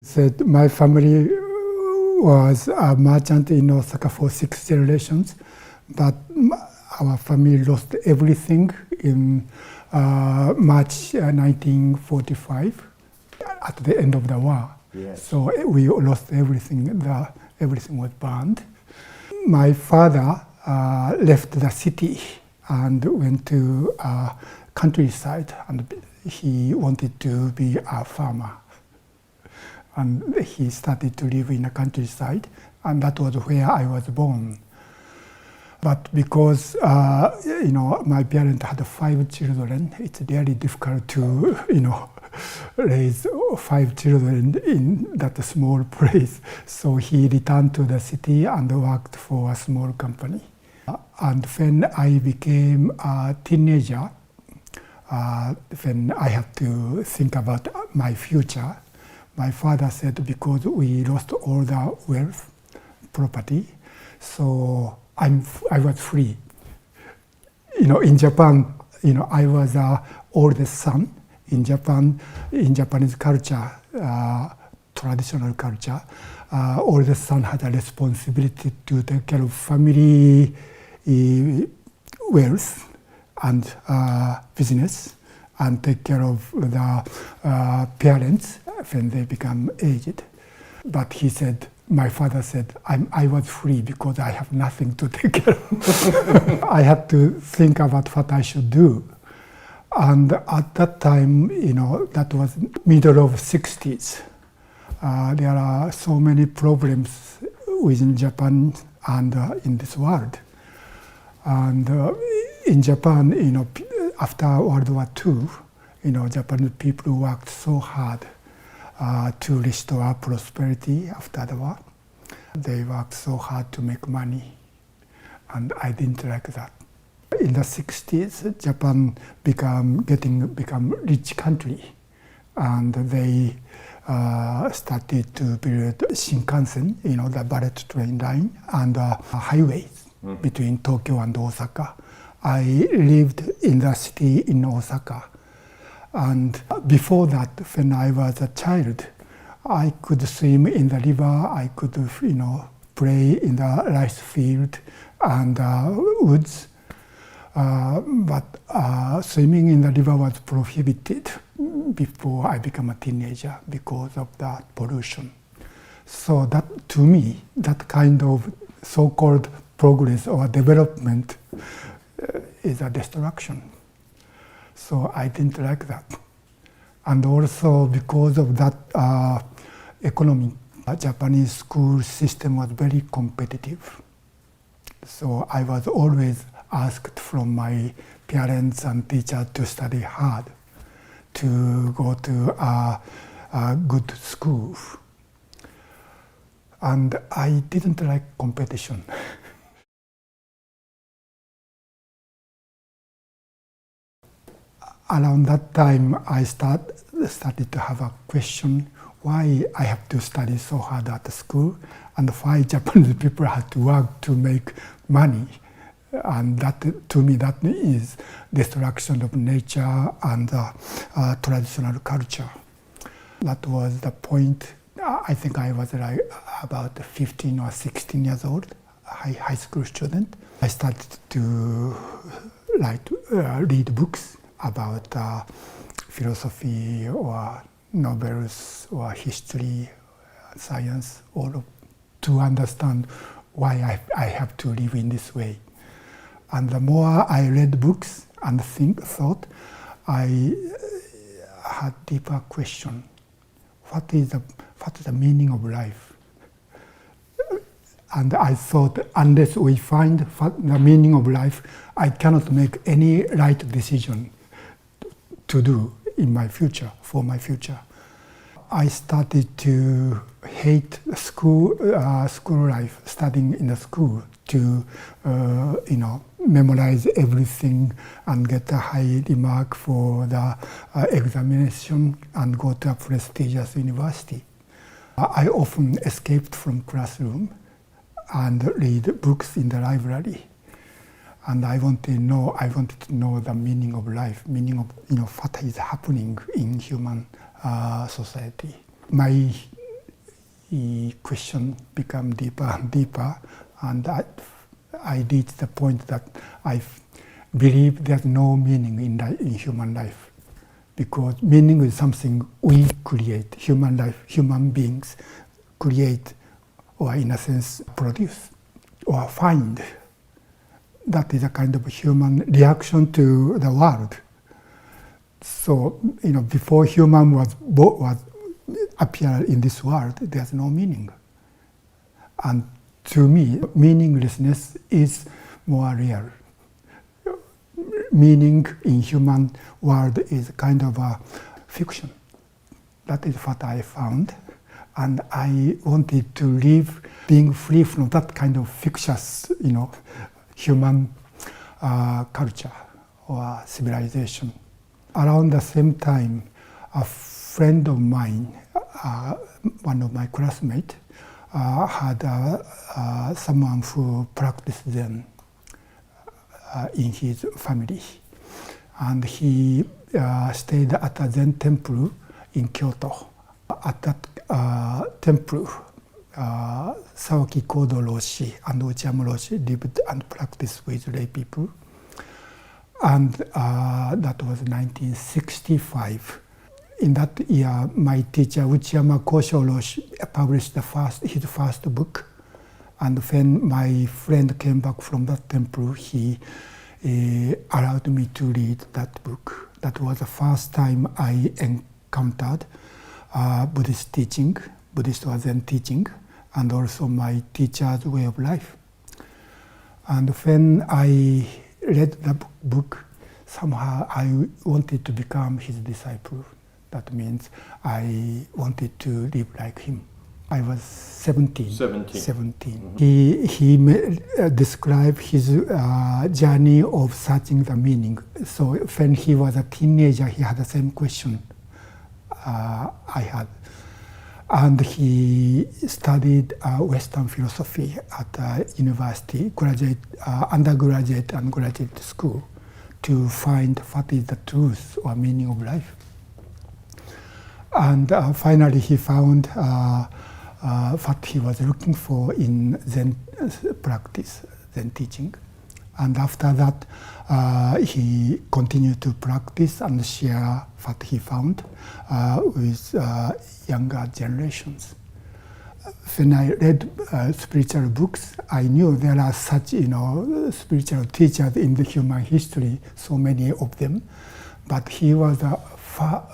Said my family was a merchant in Osaka for 6 generations, but our family lost everything in March 1945 at the end of the war. Yes. So we lost everything. Everything was burned. My father left the city and went to countryside, and he wanted to be a farmer. And he started to live in the countryside, and that was where I was born. But because my parents had 5 children, it's really difficult to raise 5 children in that small place. So he returned to the city and worked for a small company. And when I became a teenager, when I had to think about my future, my father said, because we lost all the wealth, property, so I was free. In Japan, I was the oldest son. In Japan, in Japanese culture, traditional culture, oldest son had a responsibility to take care of family wealth and business, and take care of the parents when they become aged. But he said, my father said, I was free because I have nothing to take care of. I had to think about what I should do. And at that time, that was middle of 60s. There are so many problems within Japan and in this world. And in Japan, after World War II, Japanese people worked so hard to restore prosperity after the war. They worked so hard to make money, and I didn't like that. In the 60s, Japan become rich country, and they started to build Shinkansen, the bullet train line, and highways between Tokyo and Osaka. I lived in the city in Osaka. And before that, when I was a child, I could swim in the river, I could, play in the rice field and woods. But swimming in the river was prohibited before I became a teenager because of that pollution. So that, to me, that kind of so-called progress or development is a destruction. So I didn't like that. And also because of that economy, the Japanese school system was very competitive. So I was always asked from my parents and teachers to study hard, to go to a good school. And I didn't like competition. Around that time, I started to have a question why I have to study so hard at school, and why Japanese people have to work to make money. And that, to me, that is destruction of nature and traditional culture. That was the point. I think I was like about 15 or 16 years old, high school student. I started to read books about philosophy or novels or history, science, to understand why I have to live in this way. And the more I read books and thought, I had deeper question. What is the meaning of life? And I thought, unless we find the meaning of life, I cannot make any right decision to do in my future, for my future. I started to hate school life, studying in the school, to memorize everything and get a high mark for the examination and go to a prestigious university. I often escaped from classroom and read books in the library. And I wanted to know the meaning of life, meaning of what is happening in human society. My question become deeper and deeper, and I reached the point that I believe there's no meaning in human life, because meaning is something we create. Human life, human beings create, or in a sense produce or find. That is a kind of human reaction to the world. So, before human was appear in this world, there's no meaning. And to me, meaninglessness is more real. Meaning in human world is kind of a fiction. That is what I found. And I wanted to live being free from that kind of fictitious, human culture or civilization. Around the same time, a friend of mine, one of my classmates, had someone who practiced Zen in his family. And he stayed at a Zen temple in Kyoto. At that temple, Sawaki Kodo Roshi and Uchiyama Roshi lived and practiced with lay people. And that was 1965. In that year, my teacher, Uchiyama Kosho Roshi, published his first book. And when my friend came back from that temple, he allowed me to read that book. That was the first time I encountered Buddhist teaching, Buddhist or Zen teaching, and also my teacher's way of life. And when I read the book, somehow I wanted to become his disciple. That means I wanted to live like him. I was 17. 17. Mm-hmm. He described his journey of searching the meaning. So when he was a teenager, he had the same question I had. And he studied Western philosophy at university, undergraduate and graduate school, to find what is the truth or meaning of life. And finally he found what he was looking for in Zen practice, Zen teaching. And after that, he continued to practice and share what he found with younger generations. When I read spiritual books, I knew there are such, spiritual teachers in the human history, so many of them. But he was the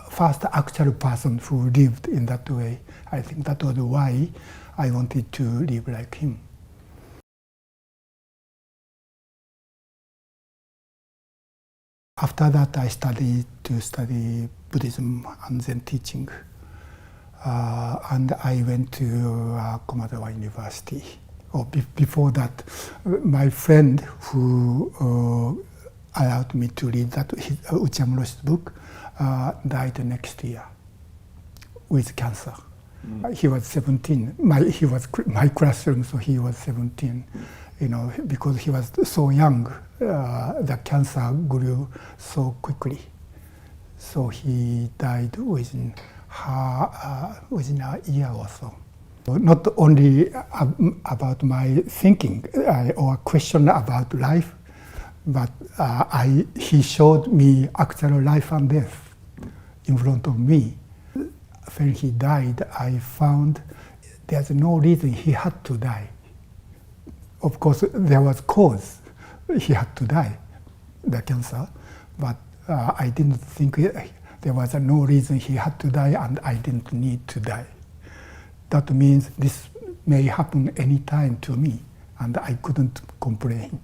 first actual person who lived in that way. I think that was why I wanted to live like him. After that, I studied Buddhism and Zen teaching. And I went to Komadawa University. Before that, my friend who allowed me to read Uchiyama Roshi's book died next year with cancer. He was 17. He was my classroom, so he was 17. Because he was so young, the cancer grew so quickly. So he died within a year or so. Not only about my thinking or question about life, but he showed me actual life and death in front of me. When he died, I found there's no reason he had to die. Of course, there was cause he had to die, the cancer, but I didn't think there was no reason he had to die, and I didn't need to die. That means this may happen any time to me, and I couldn't complain.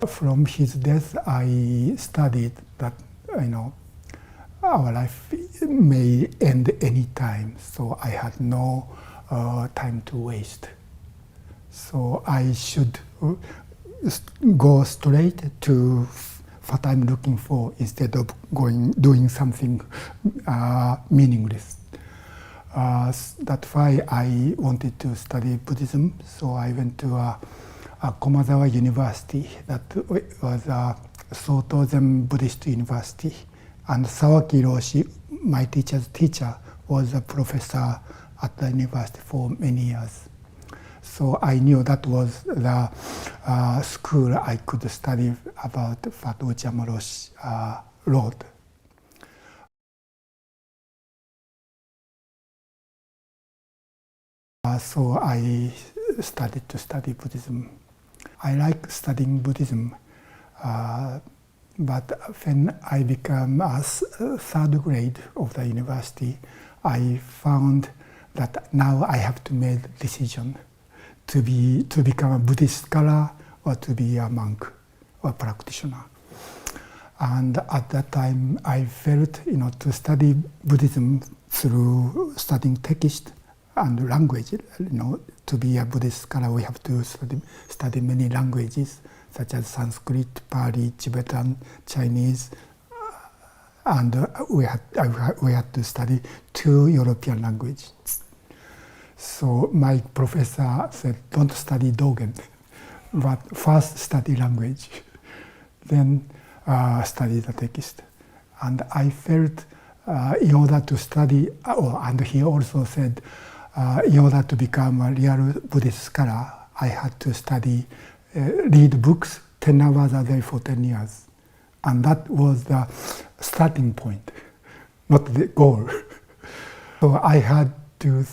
From his death, I studied that, our life may end any time, so I had no time to waste. So I should go straight to what I'm looking for instead of doing something meaningless. That's why I wanted to study Buddhism. So I went to Komadawa University. That was a Soto Zen Buddhist University. And Sawaki Roshi, my teacher's teacher, was a professor at the university for many years. So I knew that was the school I could study about what Uchiyama wrote. So I started to study Buddhism. I like studying Buddhism, but when I became a third grade of the university, I found that now I have to make a decision to become a Buddhist scholar or to be a monk or practitioner. And at that time, I felt, to study Buddhism through studying text and language. To be a Buddhist scholar, we have to study many languages, such as Sanskrit, Pali, Tibetan, Chinese, and we had to study 2 European languages. So my professor said, don't study Dogen, but first study language, then study the text. And I felt in order to study, and he also said, in order to become a real Buddhist scholar, I had to study, read books 10 hours a day for 10 years. And that was the starting point, not the goal. So I had to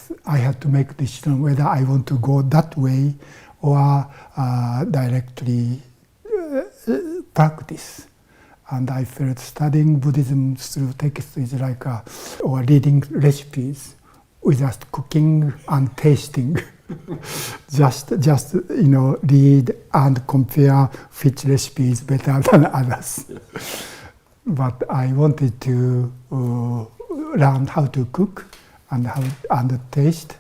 make a decision whether I want to go that way or directly practice. And I felt studying Buddhism through text is like or reading recipes with just cooking and tasting. just read and compare which recipe is better than others. But I wanted to learn how to cook and taste,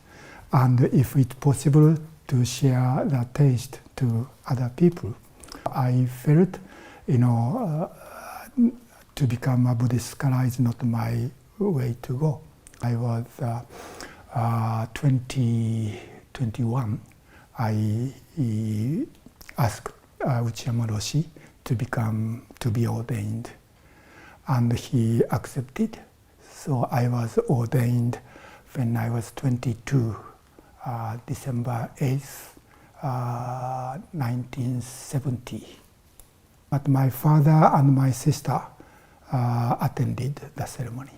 and if it's possible, to share the taste to other people. I felt, to become a Buddhist scholar is not my way to go. I was 21. I asked Uchiyama Roshi to be ordained, and he accepted. So I was ordained when I was 22, December 8th, 1970. But my father and my sister attended the ceremony,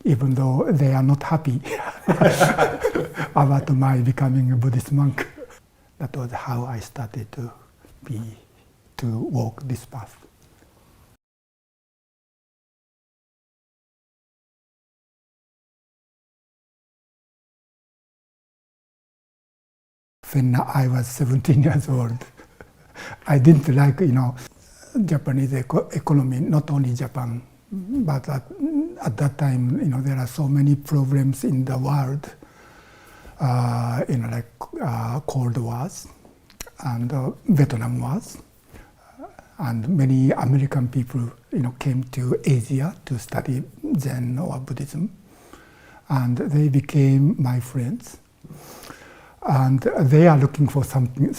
even though they are not happy about my becoming a Buddhist monk. That was how I started to walk this path. When I was 17 years old, I didn't like, Japanese economy, not only Japan, but at that time, there are so many problems in the world, like Cold Wars and Vietnam Wars, and many American people, came to Asia to study Zen or Buddhism, and they became my friends. And they are looking for something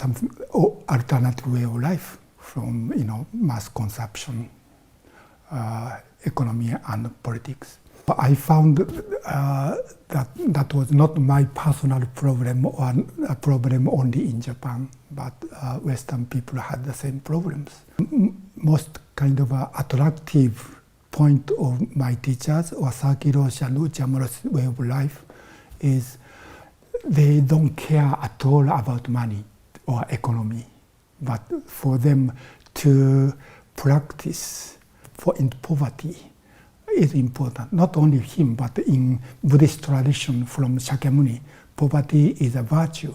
alternative way of life from mass consumption, economy and politics. I found that was not my personal problem or a problem only in Japan, but Western people had the same problems. Most kind of attractive point of my teachers or Saki Roshi and Uchiyama Roshi's way of life is they don't care at all about money or economy, but for them to practice in poverty is important. Not only him, but in Buddhist tradition from Shakyamuni, poverty is a virtue.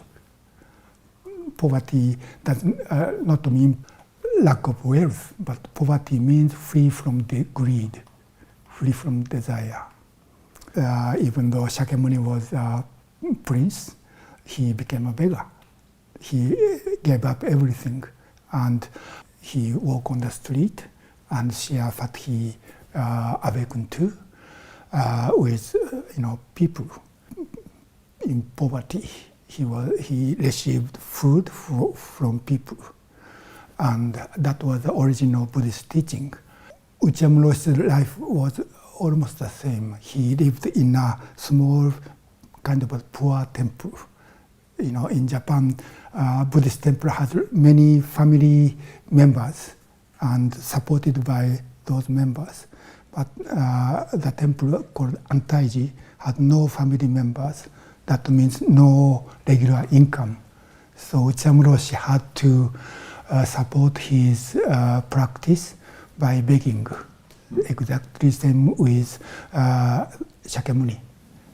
Poverty does not mean lack of wealth, but poverty means free from the greed, free from desire. Even though Shakyamuni was prince, he became a beggar. He gave up everything, and he walked on the street and shared what he awakened to with people in poverty. He received food from people, and that was the original Buddhist teaching. Uchiyama Roshi's life was almost the same. He lived in a small kind of a poor temple. In Japan, Buddhist temple has many family members and supported by those members. But the temple called Antaiji had no family members. That means no regular income. So Uchamroshi had to support his practice by begging. Exactly same with Shakyamuni.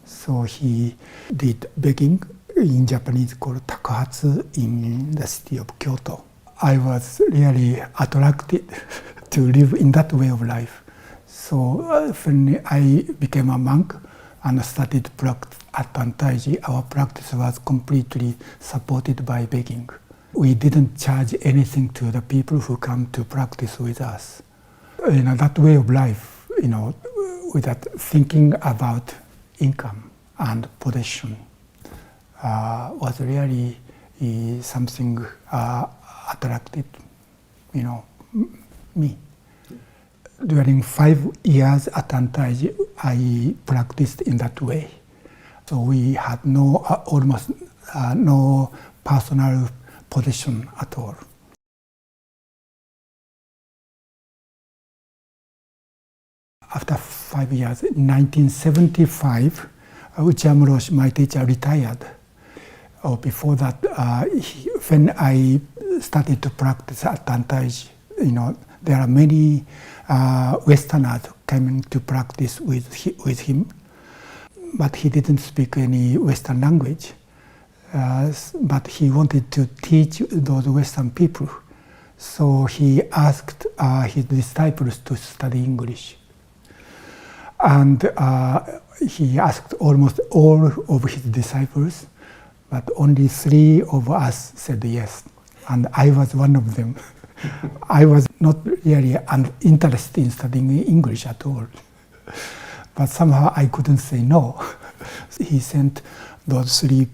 So he did begging, in Japanese called takuhatsu, in the city of Kyoto. I was really attracted to live in that way of life. So when I became a monk and started practice at Antaiji, our practice was completely supported by begging. We didn't charge anything to the people who come to practice with us. That way of life, without thinking about income and possession, was really something attracted, me. During 5 years at Antaiji, I practiced in that way. So we had almost no personal possession at all. After 5 years, in 1975, Uchamroshi, my teacher, retired. Before that, when I started to practice at Antaiji, there are many Westerners coming to practice with him, but he didn't speak any Western language. But he wanted to teach those Western people. So he asked his disciples to study English. And he asked almost all of his disciples, but only 3 of us said yes. And I was one of them. I was not really interested in studying English at all. But somehow I couldn't say no. He sent those 3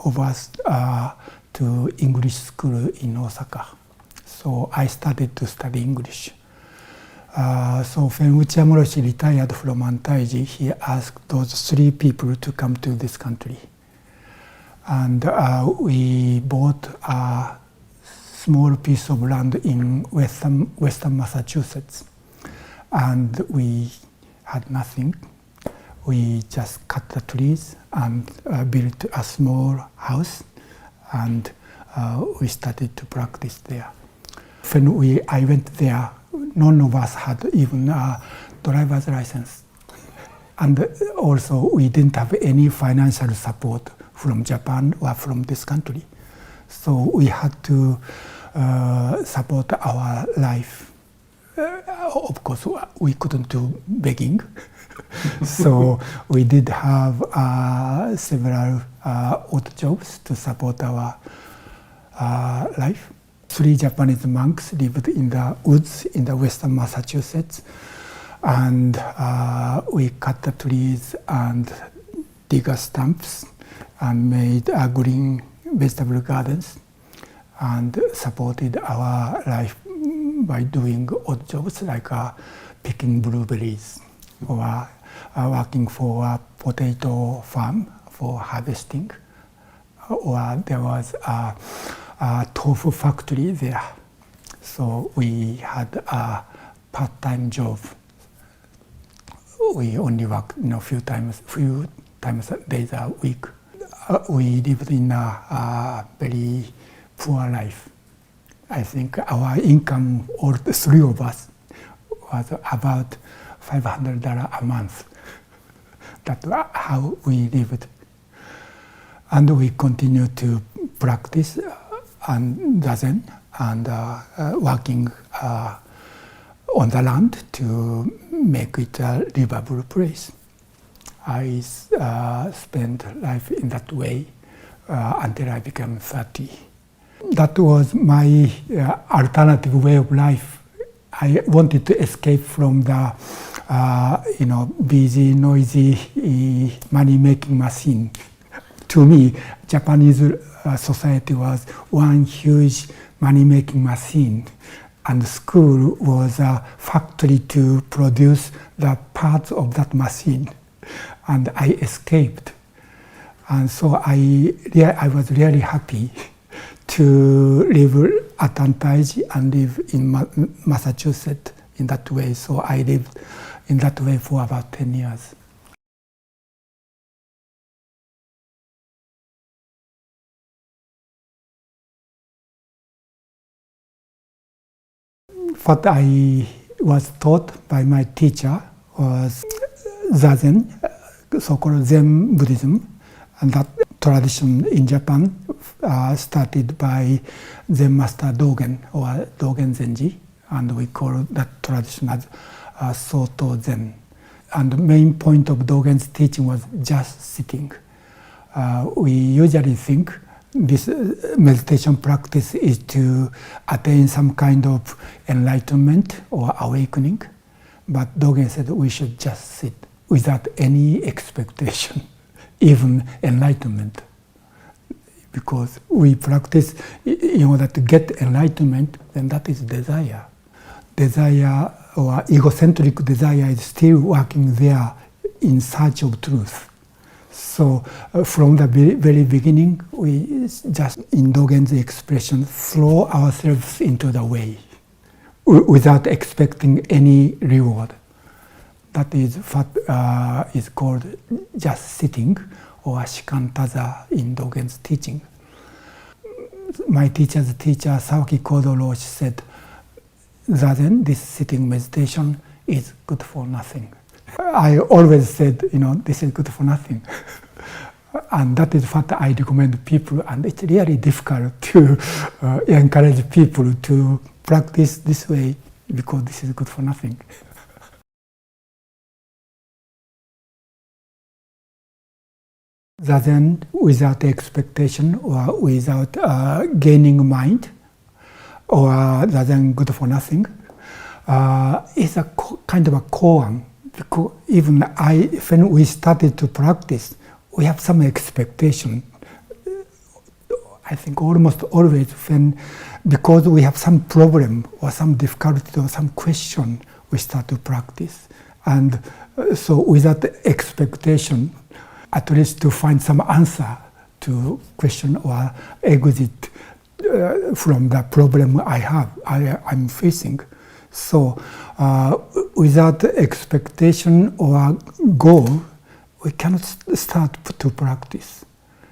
of us to English school in Osaka. So I started to study English. So when Uchamroshi retired from Antaiji, he asked those 3 people to come to this country. And we bought a small piece of land in western Massachusetts. And we had nothing. We just cut the trees and built a small house, and we started to practice there. When I went there, none of us had even a driver's license. And also, we didn't have any financial support from Japan or from this country. So we had to support our life. Of course, we couldn't do begging. So we did have several odd jobs to support our life. 3 Japanese monks lived in the woods in the western Massachusetts, and we cut the trees and dig stumps and made green vegetable gardens and supported our life by doing odd jobs like picking blueberries or working for a potato farm for harvesting, or there was a tofu factory there. So we had a part-time job. We only worked few times days a week. We lived in a very poor life. I think our income, all 3 of us, was about $500 a month. That's how we lived. And we continued to practice and Zazen and working on the land to make it a livable place. I spent life in that way until I became 30. That was my alternative way of life. I wanted to escape from the busy, noisy money-making machine. To me, Japanese society was one huge money-making machine, and school was a factory to produce the parts of that machine, and I escaped. And so I was really happy to live at Anchorage and live in Massachusetts in that way. So I lived in that way for about 10 years. What I was taught by my teacher was Zazen, so-called Zen Buddhism, and that tradition in Japan started by Zen Master Dogen, or Dogen Zenji, and we call that tradition as Soto Zen. And the main point of Dogen's teaching was just sitting. We usually think this meditation practice is to attain some kind of enlightenment or awakening, but Dogen said we should just sit without any expectation, even enlightenment. Because we practice in order to get enlightenment, then that is desire. Desire or egocentric desire is still working there in search of truth. So from the very beginning, we just, in Dogen's expression, throw ourselves into the way without expecting any reward. That is what is called just sitting, or shikantaza in Dogen's teaching. My teacher's teacher, Sawaki Kodo Roshi, said, Zazen, this sitting meditation is good for nothing. I always said, this is good for nothing. And that is what I recommend people, and it's really difficult to encourage people to practice this way because this is good for nothing. Zazen without expectation or without gaining mind, or Zazen good for nothing, is a kind of a koan. Because even when we started to practice, we have some expectation. I think almost always because we have some problem or some difficulty or some question, we start to practice. And so without expectation, at least to find some answer to question or exit from the problem I'm facing. So without expectation or goal, we cannot start to practice.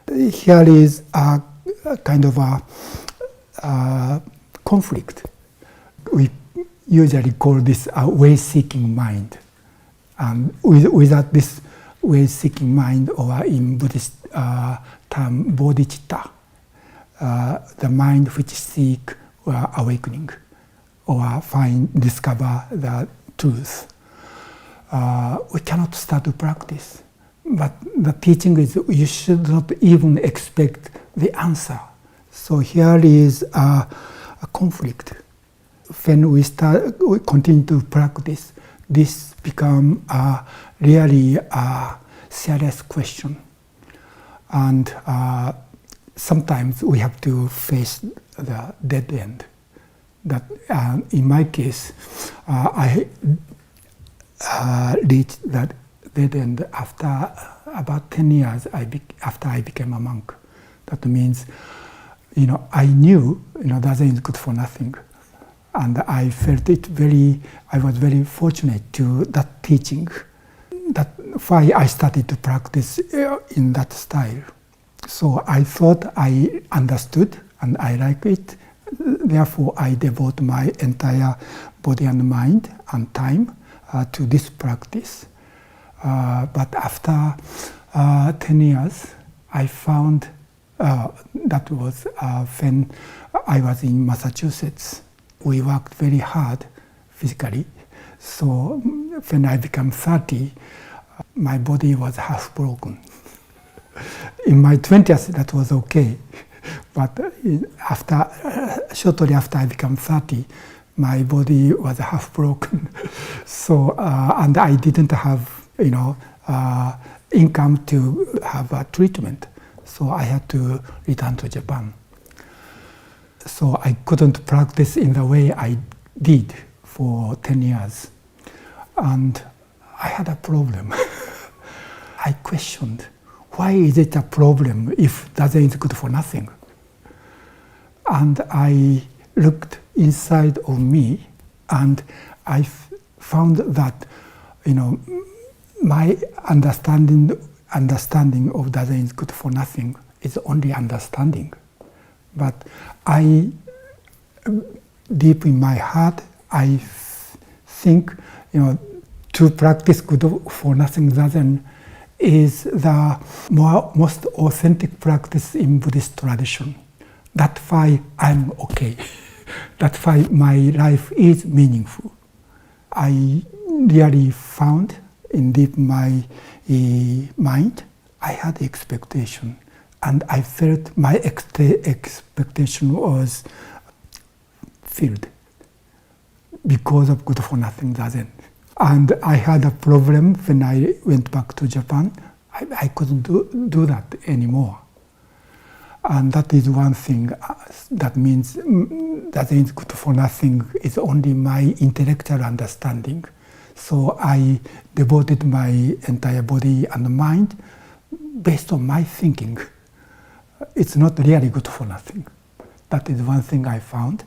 Here is a kind of a conflict. We usually call this a way-seeking mind. And without this way-seeking mind, or in Buddhist term, bodhicitta, the mind which seeks awakening or discover the truth, we cannot start to practice. But the teaching is you should not even expect the answer. So here is a conflict. When we continue to practice, this becomes really a serious question. And sometimes we have to face the dead end. That in my case, I reached that dead end after about 10 years after I became a monk. That means, I knew, Zazen is good for nothing. And I felt I was very fortunate to that teaching. That's why I started to practice in that style. So I thought I understood and I like it. Therefore, I devote my entire body and mind and time to this practice. But after 10 years, I found that was when I was in Massachusetts. We worked very hard physically. So when I became 30, my body was half broken. In my 20s, that was okay. But shortly after I became 30, my body was half broken. So, and I didn't have, income to have a treatment. So I had to return to Japan. So I couldn't practice in the way I did for 10 years. And I had a problem. I questioned, why is it a problem if Zazen is good for nothing? And I looked inside of me, and I found that, my understanding of Zazen is good for nothing is only understanding. But deep in my heart, I think, to practice good for nothing Zazen is the most authentic practice in Buddhist tradition. That's why I'm okay. That's why my life is meaningful. I really found in deep my mind, I had expectation, and I felt my expectation was filled because of good for nothing Zazen. And I had a problem when I went back to Japan. I couldn't do that anymore. And that is one thing that means Zazen is good for nothing is only my intellectual understanding. So I devoted my entire body and mind based on my thinking. It's not really good for nothing. That is one thing I found.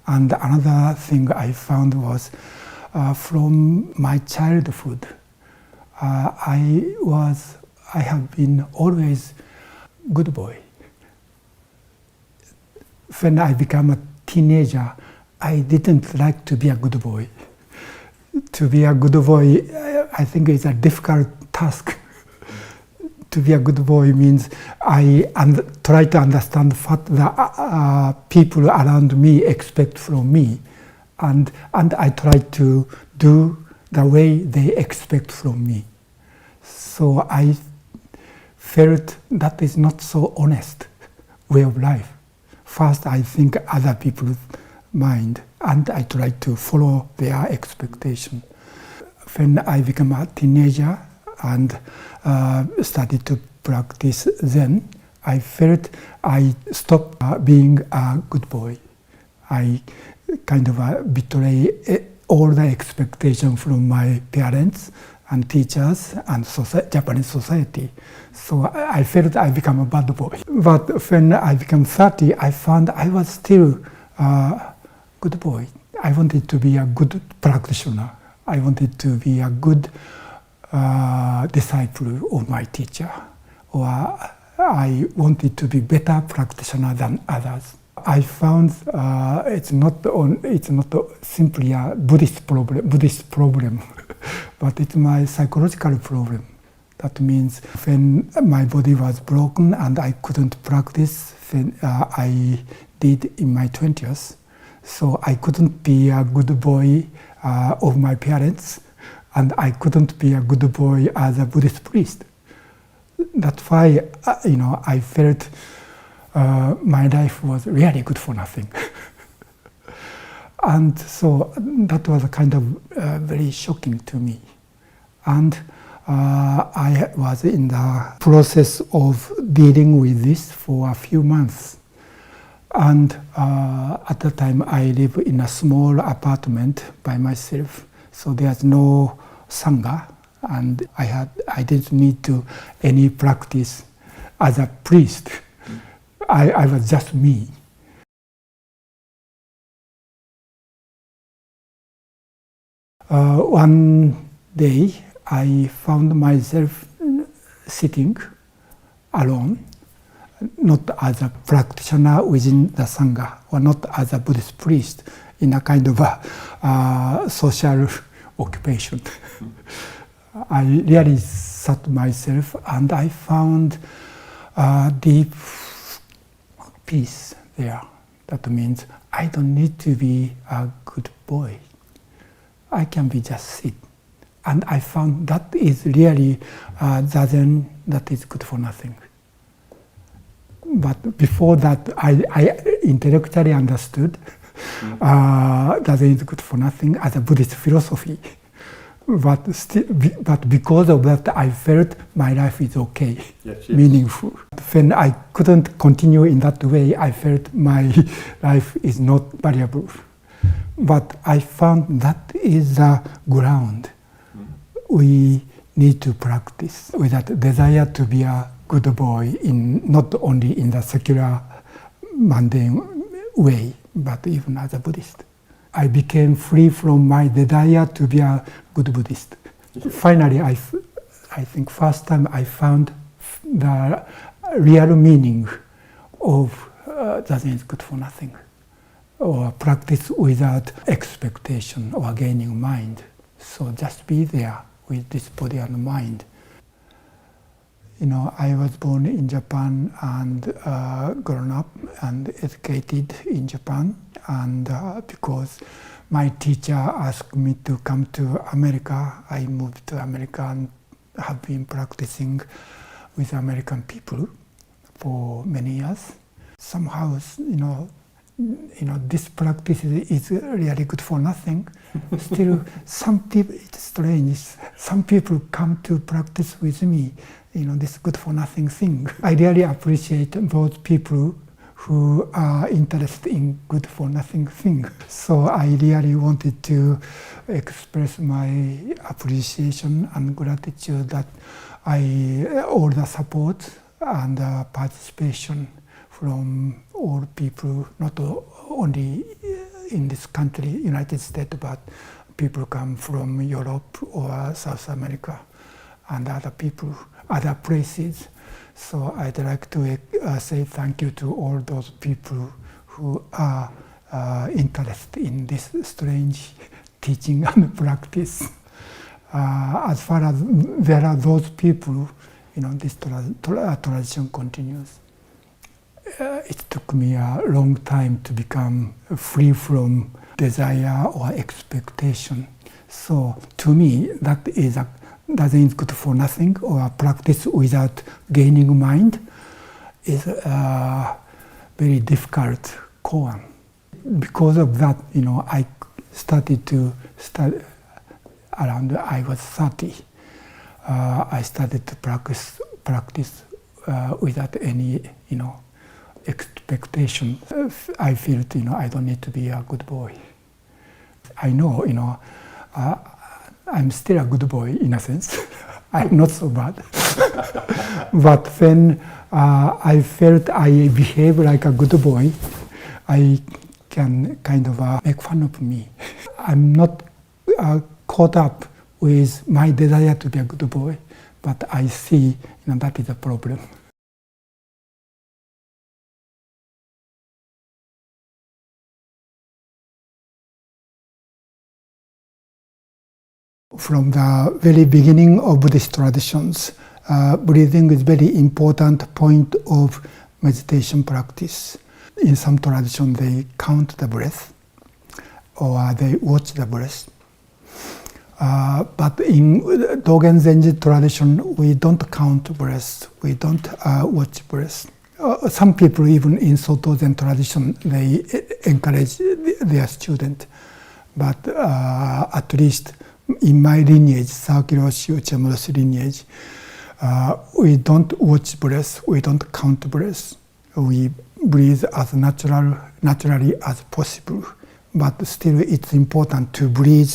And another thing I found was from my childhood, I have been always good boy. When I became a teenager, I didn't like to be a good boy. To be a good boy, I think it's a difficult task. To be a good boy means I try to understand what the people around me expect from me, and I try to do the way they expect from me. So I felt that is not so honest way of life. First, I think other people's mind, and I try to follow their expectation. When I became a teenager and started to practice Zen, I felt I stopped being a good boy. I kind of betray all the expectation from my parents and teachers and Japanese society. So I felt I became a bad boy. But when I became 30, I found I was still a good boy. I wanted to be a good practitioner. I wanted to be a good disciple of my teacher, or I wanted to be better practitioner than others. I found it's not simply a Buddhist problem, but it's my psychological problem. That means when my body was broken and I couldn't practice, when I did in my 20s, so I couldn't be a good boy of my parents, and I couldn't be a good boy as a Buddhist priest. That's why, I felt my life was really good for nothing. And so that was kind of very shocking to me. And I was in the process of dealing with this for a few months. And at the time I lived in a small apartment by myself, so there's no sangha, and I didn't need to any practice as a priest. I was just me. One day I found myself sitting alone, not as a practitioner within the Sangha, or not as a Buddhist priest, in a kind of a social occupation. I really sat myself, and I found deep peace there. That means I don't need to be a good boy. I can be just sit. And I found that is really Zazen that is good for nothing. But before that, I intellectually understood Zazen is good for nothing as a Buddhist philosophy. but because of that, I felt my life is okay, yes. Meaningful. When I couldn't continue in that way, I felt my life is not valuable. But I found that is the ground we need to practice with that desire to be a good boy, in not only in the secular, mundane way, but even as a Buddhist. I became free from my desire to be a good Buddhist. Finally, I think first time I found the real meaning of Zazen is good for nothing, or practice without expectation or gaining mind. So just be there with this body and mind. I was born in Japan and grown up and educated in Japan. And because my teacher asked me to come to America, I moved to America and have been practicing with American people for many years. Somehow, this practice is really good for nothing. Still, some people, it's strange, some people come to practice with me, this good for nothing thing. I really appreciate those people who are interested in good for nothing thing. So I really wanted to express my appreciation and gratitude that all the support and participation from all people, not only in this country, United States, but people come from Europe or South America and other people, other places. So I'd like to say thank you to all those people who are interested in this strange teaching and practice. As far as there are those people, this tradition continues. It took me a long time to become free from desire or expectation. So to me, that is Zazen good for nothing, or a practice without gaining mind, is a very difficult koan. Because of that, I started to study around I was 30. I started to practice without any, expectation. I felt, I don't need to be a good boy. I know, I'm still a good boy in a sense. I'm not so bad. But when I felt I behave like a good boy, I can kind of make fun of me. I'm not caught up with my desire to be a good boy, but I see that is a problem. From the very beginning of Buddhist traditions, breathing is a very important point of meditation practice. In some traditions, they count the breath, or they watch the breath. But in Dogen Zenji tradition, we don't count breath, we don't watch breath. Some people, even in Soto Zen tradition, they encourage their student. But at least in my lineage, Sakiroshi Uchiamura's lineage, we don't watch breath, we don't count breath. We breathe as naturally as possible. But still, it's important to breathe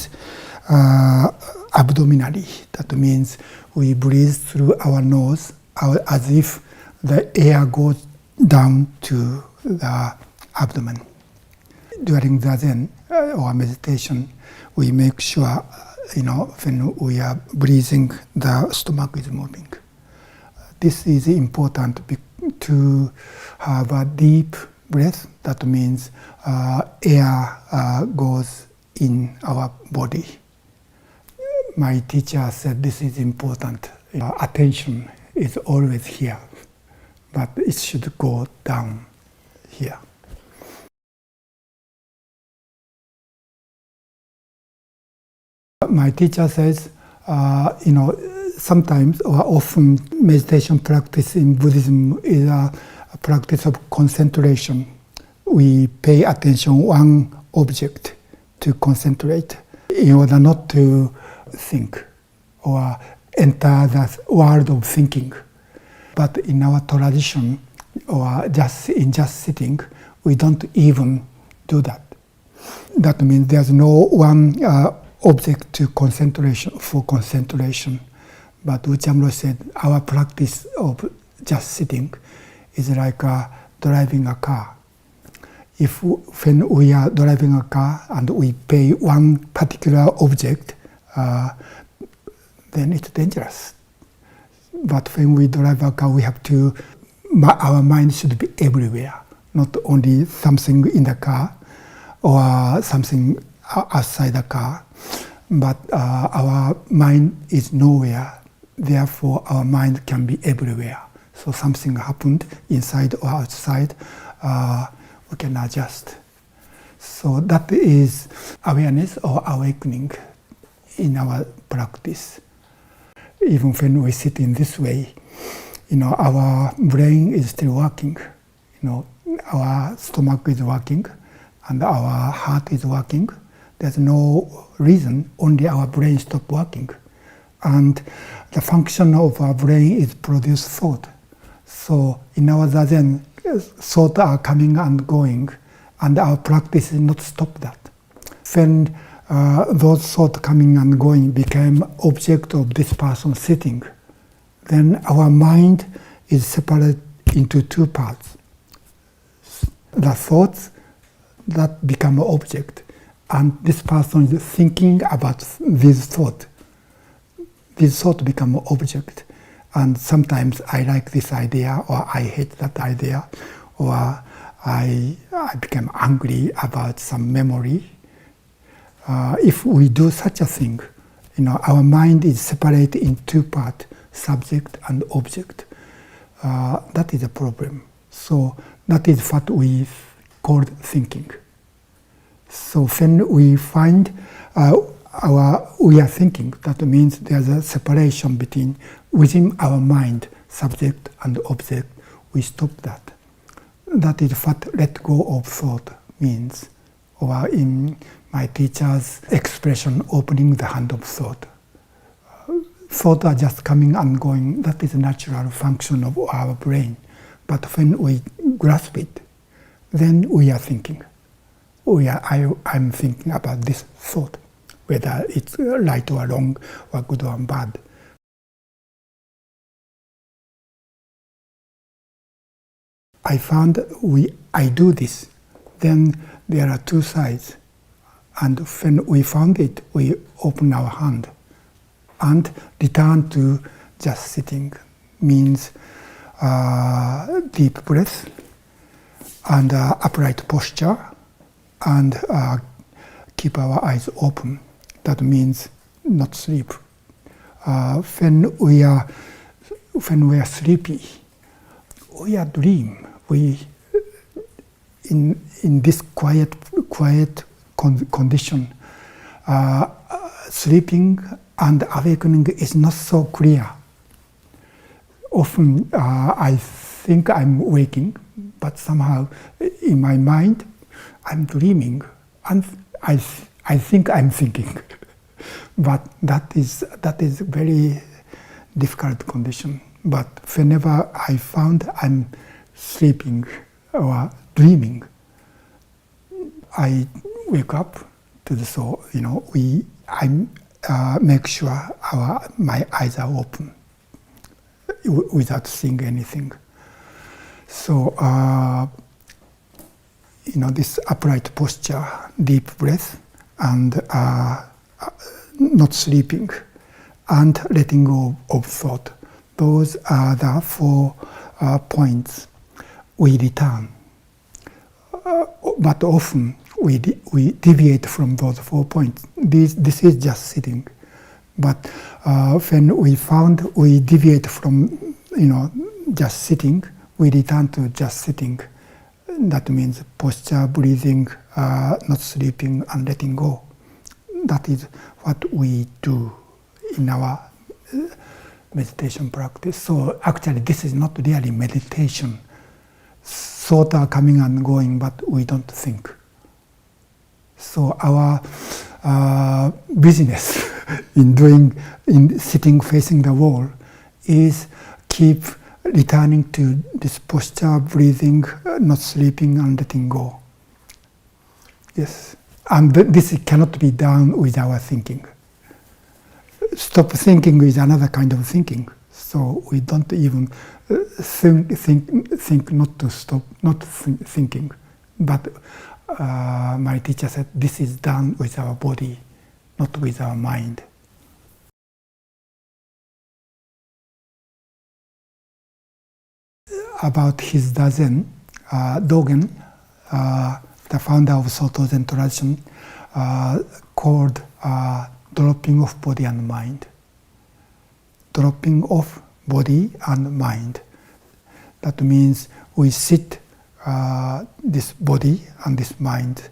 abdominally. That means we breathe through our nose as if the air goes down to the abdomen. During Zazen or meditation, we make sure, when we are breathing, the stomach is moving. This is important to have a deep breath. That means air goes in our body. My teacher said this is important. Attention is always here, but it should go down here. My teacher says, sometimes or often meditation practice in Buddhism is a practice of concentration. We pay attention one object to concentrate in order not to think or enter the world of thinking. But in our tradition, or just sitting, we don't even do that. That means there's no one object to concentration for concentration. But Uchamro said our practice of just sitting is like driving a car. When we are driving a car and we pay one particular object, then it's dangerous. But when we drive a car, we have to, our mind should be everywhere, not only something in the car or something outside the car, but our mind is nowhere. Therefore, our mind can be everywhere. So something happened inside or outside, we can adjust. So that is awareness or awakening in our practice. Even when we sit in this way, our brain is still working. Our stomach is working and our heart is working. There's no reason, only our brain stopped working. And the function of our brain is produce thought. So in our Zazen, thoughts are coming and going, and our practice is not stop that. When those thoughts coming and going became object of this person sitting, then our mind is separated into two parts. The thoughts that become an object, and this person is thinking about this thought. This thought become an object, and sometimes I like this idea, or I hate that idea, or I become angry about some memory. If we do such a thing, our mind is separated in two parts, subject and object. That is a problem. So that is what we call thinking. So when we find we are thinking, that means there's a separation between within our mind, subject and object. We stop that. That is what let go of thought means, or in my teacher's expression, opening the hand of thought. Thoughts are just coming and going. That is a natural function of our brain. But when we grasp it, then we are thinking. I'm thinking about this thought, whether it's right or wrong, or good or bad. I found I do this, then there are two sides. And when we found it, we open our hand and return to just sitting. Means deep breath and upright posture, and keep our eyes open. That means not sleep. When we are sleepy, we are dream. In this quiet condition, sleeping and awakening is not so clear. Often I think I'm waking, but somehow in my mind I'm dreaming, and I think I'm thinking. But that is very difficult condition. But whenever I found I'm sleeping or dreaming, I wake up to the soul. I make sure my eyes are open without seeing anything. So this upright posture, deep breath, and not sleeping, and letting go of thought. Those are the 4 points we return. But often we deviate from those 4 points. This is just sitting. But when we found we deviate from just sitting, we return to just sitting. That means posture, breathing, not sleeping, and letting go. That is what we do in our meditation practice. So actually this is not really meditation. Thoughts are coming and going, but we don't think. So our business in sitting facing the wall is keep returning to this posture, breathing, not sleeping and letting go. Yes, and this cannot be done with our thinking. Stop thinking is another kind of thinking. So we don't even think not to stop, not thinking. But my teacher said this is done with our body, not with our mind. About his Zazen, Dogen, the founder of Soto Zen tradition, called dropping off body and mind. Dropping off body and mind. That means we sit this body and this mind,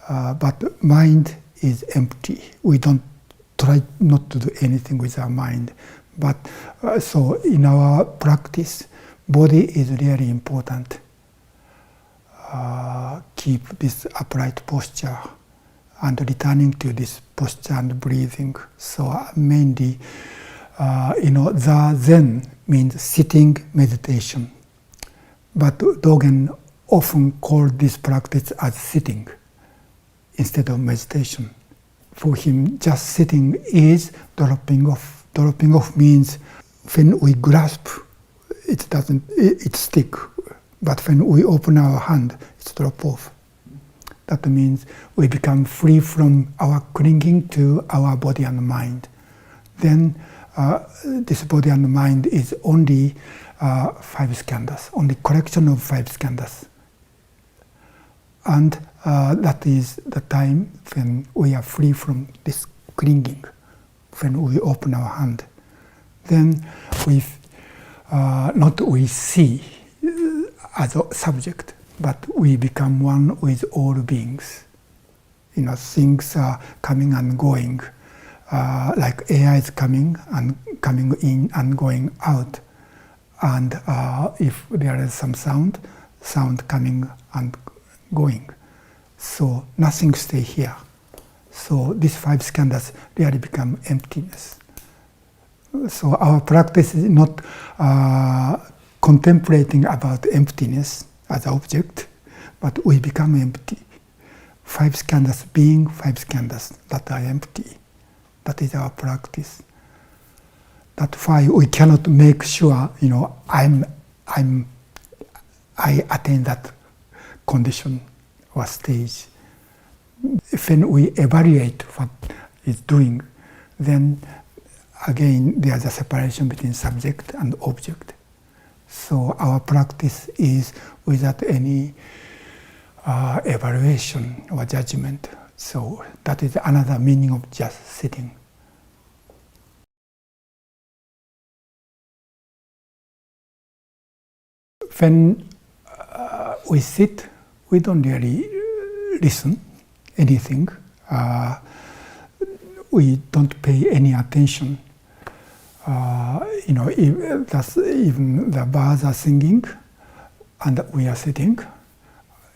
but mind is empty. We don't try not to do anything with our mind. But so in our practice, body is really important. Keep this upright posture and returning to this posture and breathing. So mainly, Zazen means sitting meditation. But Dogen often called this practice as sitting instead of meditation. For him, just sitting is dropping off. Dropping off means when we grasp, it stick. But when we open our hand, it's drop off. That means we become free from our clinging to our body and mind. Then this body and mind is only 5 skandhas, only collection of 5 skandhas. And that is the time when we are free from this clinging, when we open our hand. Then we see as a subject, but we become one with all beings. Things are coming and going, like air is coming in and going out. And if there is some sound coming and going. So nothing stays here. So these 5 skandhas really become emptiness. So our practice is not contemplating about emptiness as an object, but we become empty. 5 skandhas being 5 skandhas that are empty. That is our practice. That's why we cannot make sure, I attain that condition or stage. When we evaluate what is doing, then again there's a separation between subject and object. So our practice is without any evaluation or judgment. So that is another meaning of just sitting. When we sit, we don't really listen anything. We don't pay any attention. Even the birds are singing and we are sitting.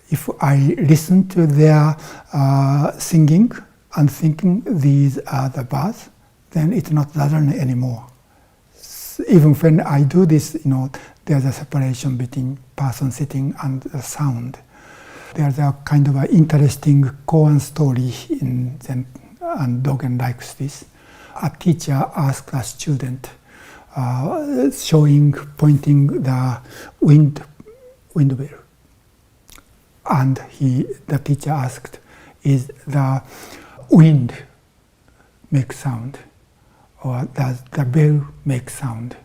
If I listen to their singing and thinking these are the birds, then it's not Zazen anymore. Even when I do this, there's a separation between person sitting and the sound. There's a kind of an interesting koan story in Zen, and Dogen likes this. A teacher asked a student, pointing the wind bell. And the teacher asked, is the wind make sound? Or does the bell make sound?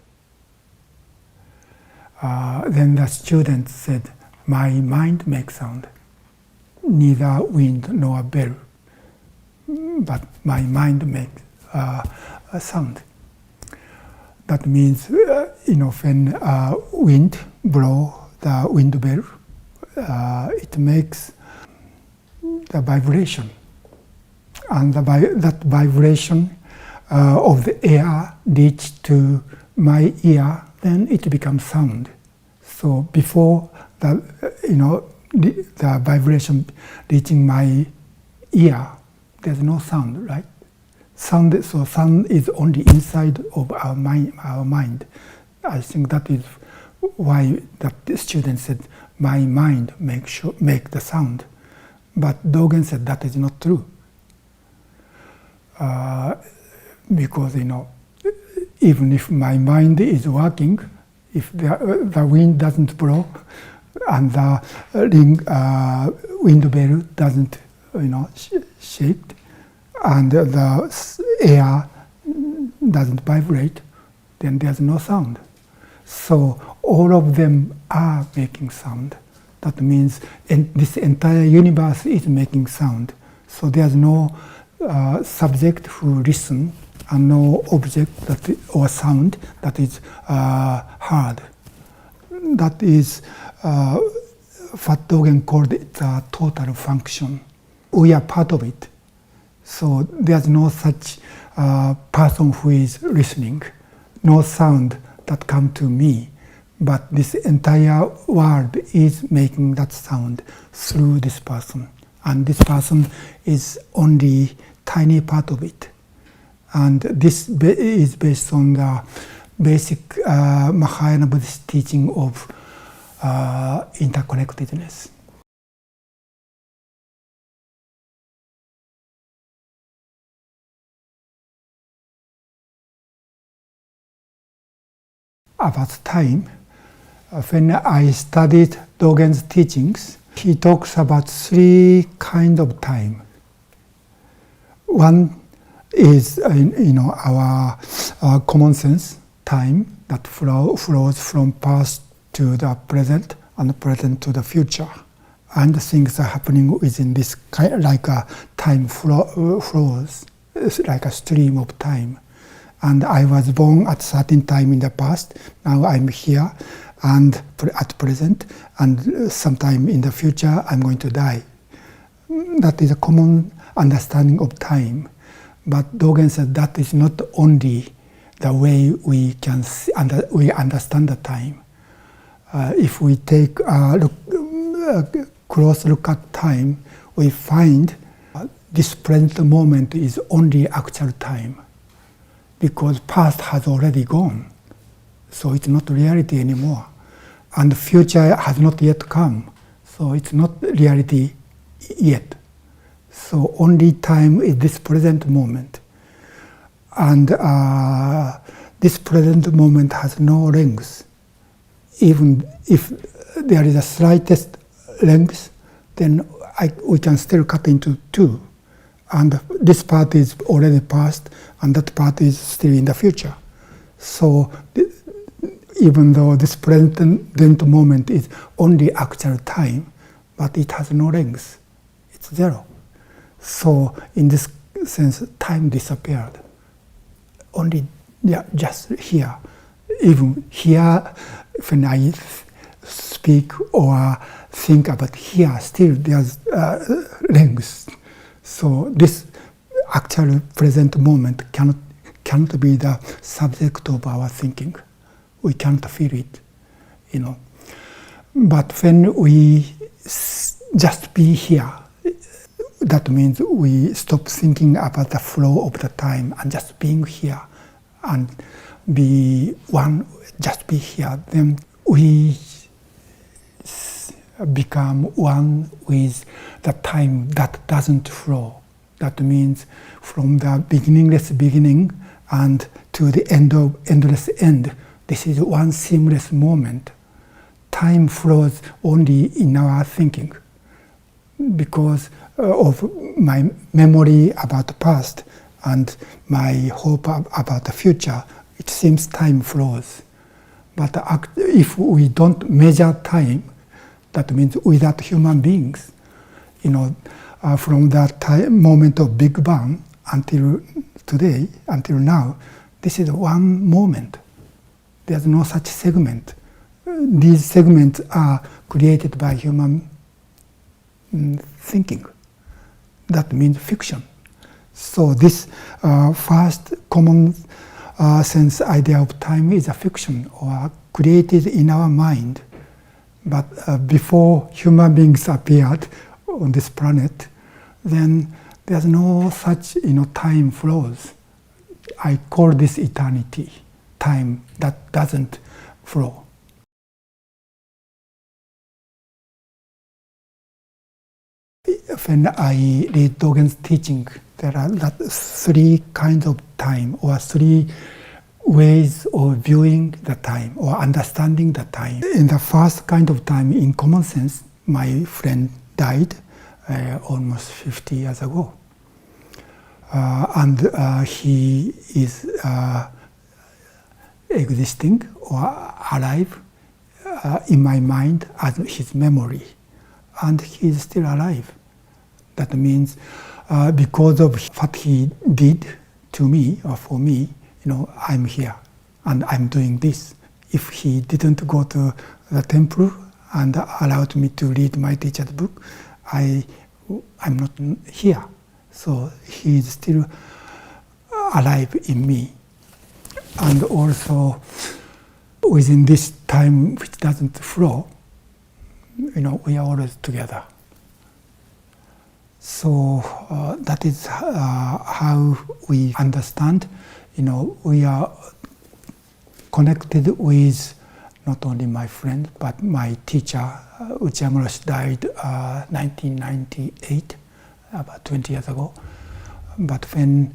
Then the student said, my mind makes sound. Neither wind nor bell, but my mind makes a sound. That means, when wind blows the wind bell, it makes the vibration. And that vibration of the air reaches to my ear, then it becomes sound. So before the vibration reaching my ear, there's no sound, right? Sound is only inside of our mind. I think that is why the student said, my mind make the sound. But Dogen said that is not true. Because, even if my mind is working, if the wind doesn't blow and the wind bell doesn't, shake, and the air doesn't vibrate, then there's no sound. So all of them are making sound. That means this entire universe is making sound. So there's no subject who listen and no object or sound that is heard. That is what Dogen called it the total function. We are part of it. So there's no such person who is listening, no sound that come to me, but this entire world is making that sound through this person. And this person is only tiny part of it. And this is based on the basic Mahayana Buddhist teaching of interconnectedness. About time, when I studied Dogen's teachings, he talks about 3 kinds of time. One is, our common sense time that flows from past to the present and present to the future. And things are happening within this like a time flows, like a stream of time. And I was born at a certain time in the past, now I'm here, and at present, and sometime in the future I'm going to die. That is a common understanding of time. But Dogen said that is not only the way we can we understand the time. If we take a close look at time, we find this present moment is only actual time, because past has already gone, so it's not reality anymore, and the future has not yet come, so it's not reality yet. So only time is this present moment, and this present moment has no length. Even if there is a slightest length, then we can still cut into 2. And this part is already past, and that part is still in the future. So even though this present moment is only actual time, but it has no length. It's 0. So in this sense, time disappeared. Only just here. Even here, when I speak or think about here, still there's length. So this actual present moment cannot be the subject of our thinking. We can't feel it, But when we just be here, that means we stop thinking about the flow of the time and just being here and be one, just be here. Then we become one with the time that doesn't flow. That means from the beginningless beginning and to the endless end, this is one seamless moment. Time flows only in our thinking because of my memory about the past and my hope about the future. It seems time flows. But if we don't measure time, that means without human beings, from that moment of Big Bang until today, until now, this is one moment. There's no such segment. These segments are created by human thinking. That means fiction. So this first common sense idea of time is a fiction or created in our mind. But before human beings appeared on this planet, then There's no such, time flows. I call this eternity, time that doesn't flow. When I read Dogen's teaching, there are three kinds of time, or three ways of viewing the time or understanding the time. In the first kind of time, in common sense, my friend died almost 50 years ago. And he is existing or alive in my mind as his memory. And he is still alive. That means because of what he did to me or for me, I'm here and I'm doing this. If he didn't go to the temple and allowed me to read my teacher's book, I'm not here. So he is still alive in me. And also within this time which doesn't flow, we are always together. So that is how we understand, we are connected with not only my friend, but my teacher. Uchiha Moroshi died 1998, about 20 years ago. But when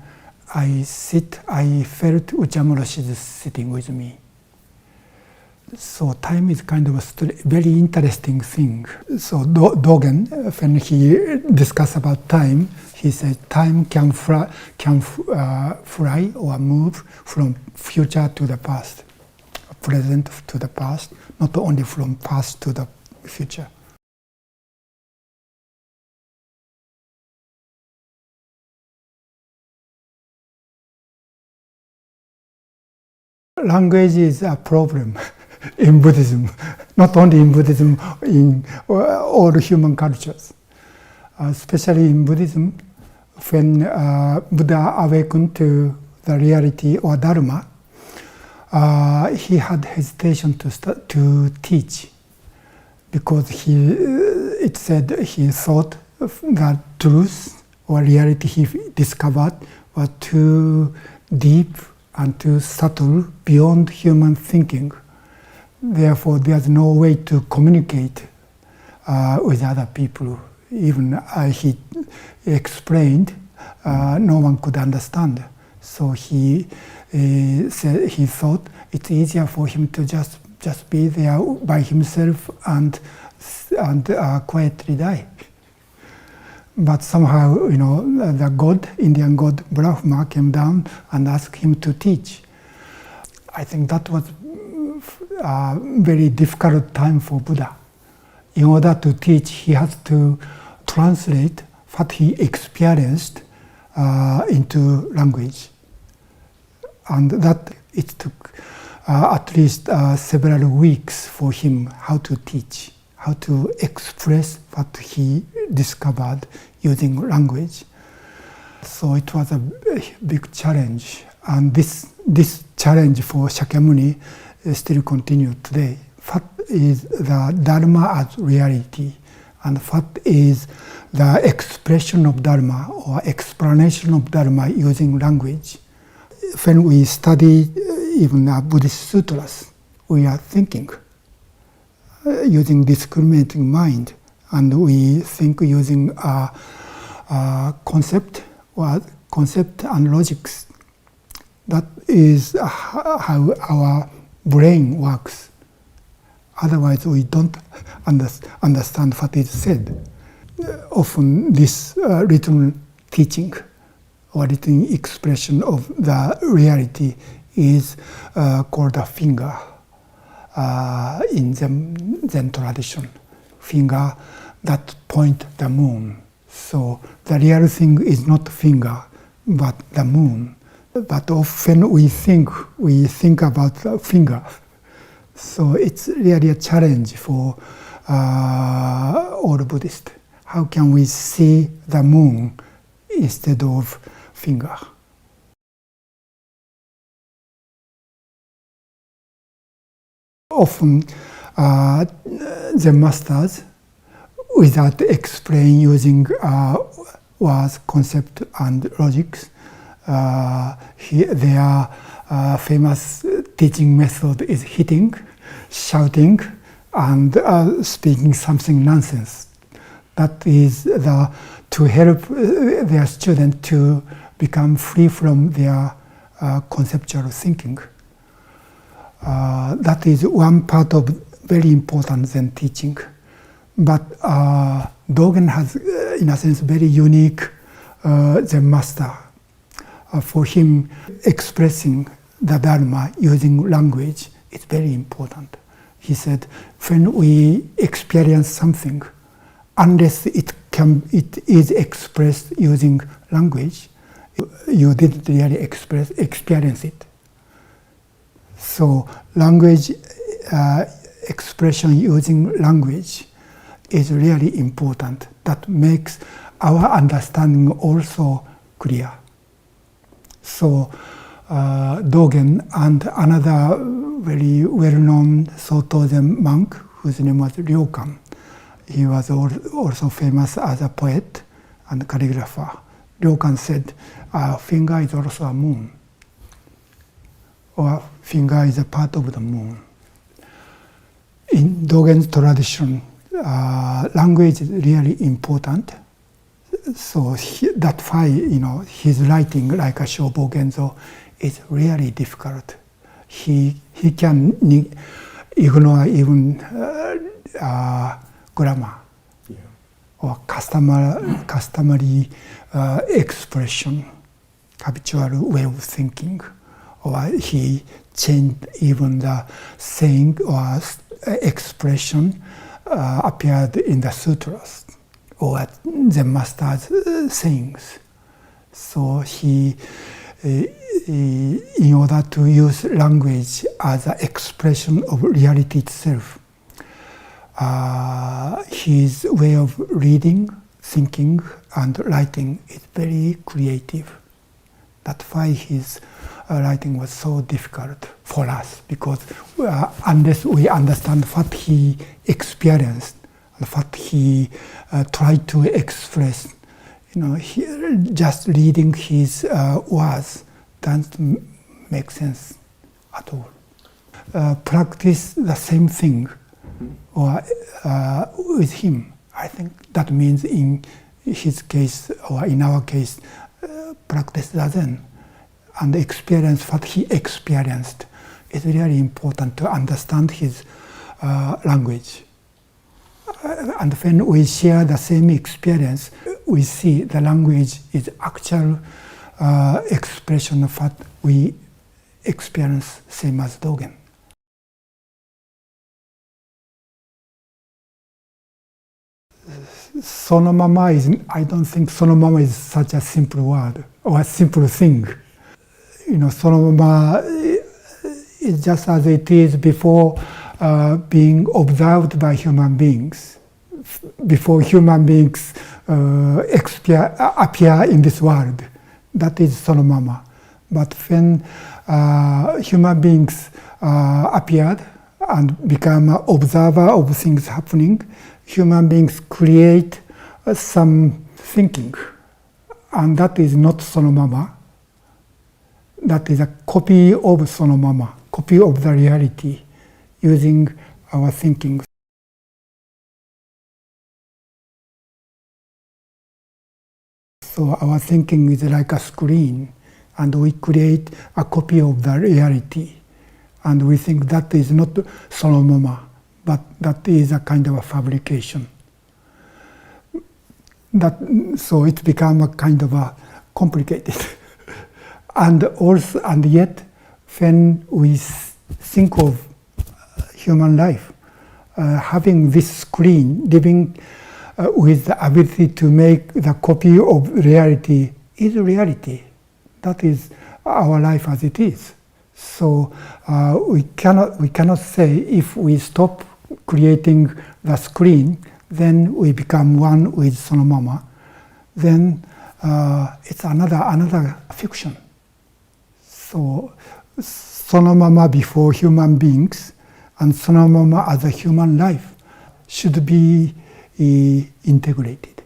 I sit, I felt Uchiha Moroshi is sitting with me. So time is kind of a very interesting thing. So Dogen, when he discussed about time, he said time can fly or move from future to the past, present to the past, not only from past to the future. Language is a problem in Buddhism, not only in Buddhism, in all human cultures. Especially in Buddhism, when Buddha awakened to the reality or Dharma, he had hesitation to teach, because it said he thought that truth or reality he discovered was too deep and too subtle, beyond human thinking. Therefore, there's no way to communicate with other people. Even he explained, no one could understand. So he said he thought it's easier for him to just be there by himself and quietly die. But somehow, the god, Indian god Brahma, came down and asked him to teach. I think that was a very difficult time for Buddha. In order to teach, he has to translate what he experienced into language. And that it took at least several weeks for him how to teach, how to express what he discovered using language. So it was a big challenge. And this challenge for Shakyamuni still continues today. What is the Dharma as reality, and what is the expression of Dharma or explanation of Dharma using language? When we study even Buddhist sutras, we are thinking using discriminating mind, and we think using concept and logics. That is how our brain works. Otherwise, we don't understand what is said. Often, this written teaching or written expression of the reality is called a finger in Zen tradition. Finger that point the moon. So the real thing is not finger, but the moon. But often we think about the finger. So it's really a challenge for all Buddhists. How can we see the moon instead of finger? Often Zen masters, without explaining using was concept and logics. Their famous teaching method is hitting, shouting, and speaking something nonsense. That is to help their student to become free from their conceptual thinking. That is one part of very important Zen teaching. But Dogen has, in a sense, very unique Zen master. For him, expressing the Dharma using language is very important. He said, when we experience something, unless it is expressed using language, you didn't really experience it. So language, expression using language is really important. That makes our understanding also clear. So Dogen and another very well-known Soto Zen monk, whose name was Ryokan, he was also famous as a poet and calligrapher. Ryokan said, finger is also a moon, or finger is a part of the moon. In Dogen's tradition, language is really important. So that's why, his writing, like a Shobo Genzo, is really difficult. He can ignore even grammar, or customary expression, habitual way of thinking, or he changed even the saying or expression appeared in the sutras or Zen master's sayings. So he, in order to use language as an expression of reality itself, his way of reading, thinking, and writing is very creative. That's why his writing was so difficult for us, because unless we understand what he experienced, what he tried to express, just reading his words doesn't make sense at all. Practice the same thing or with him. I think that means in his case, or in our case, practice Zazen and experience what he experienced. It's really important to understand his language. And when we share the same experience, we see the language is actual expression of what we experience, same as Dogen. Sonomama is, I don't think sonomama is such a simple word or a simple thing. Sonomama is just as it is before being observed by human beings, before human beings appear in this world. That is sonomama. But when human beings appeared and become an observer of things happening, human beings create some thinking, and that is not sonomama. That is a copy of sonomama, copy of the reality, using our thinking. So our thinking is like a screen, and we create a copy of the reality, and we think that is not sonomama, but that is a kind of a fabrication. So it becomes a kind of a complicated. And yet, when we think of human life, having this screen, living with the ability to make the copy of reality is reality. That is our life as it is. So we cannot say if we stop creating the screen, then we become one with sonomama. Then it's another fiction. So sonomama before human beings and sonomama as a human life should be integrated.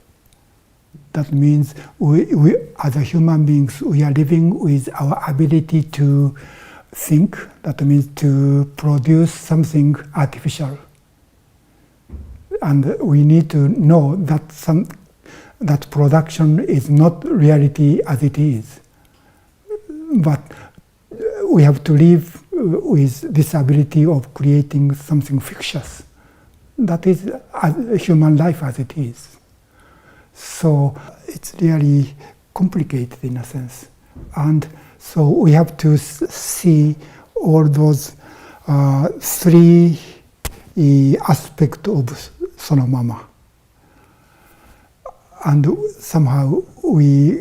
That means we as a human beings, we are living with our ability to think. That means to produce something artificial. And we need to know that production is not reality as it is. But we have to live with this ability of creating something fictitious. That is human life as it is. So it's really complicated in a sense. And so we have to see all those three aspects of sonomama. And somehow we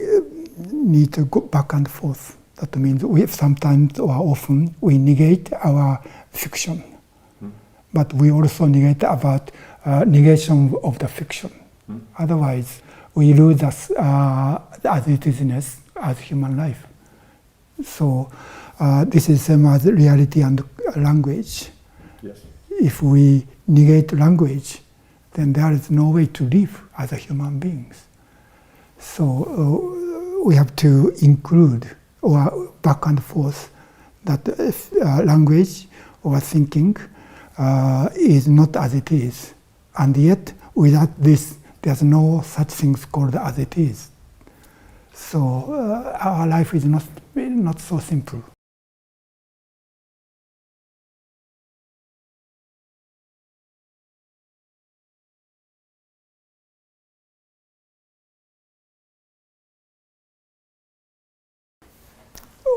need to go back and forth. That means we sometimes or often we negate our fiction, but we also negate about negation of the fiction. Otherwise, we lose us as it isness as human life. So this is same as reality and language. Yes. If we negate language, then there is no way to live as a human beings. So we have to include or back and forth that language or thinking is not as it is. And yet, without this, there's no such things called as it is. So our life is not so simple.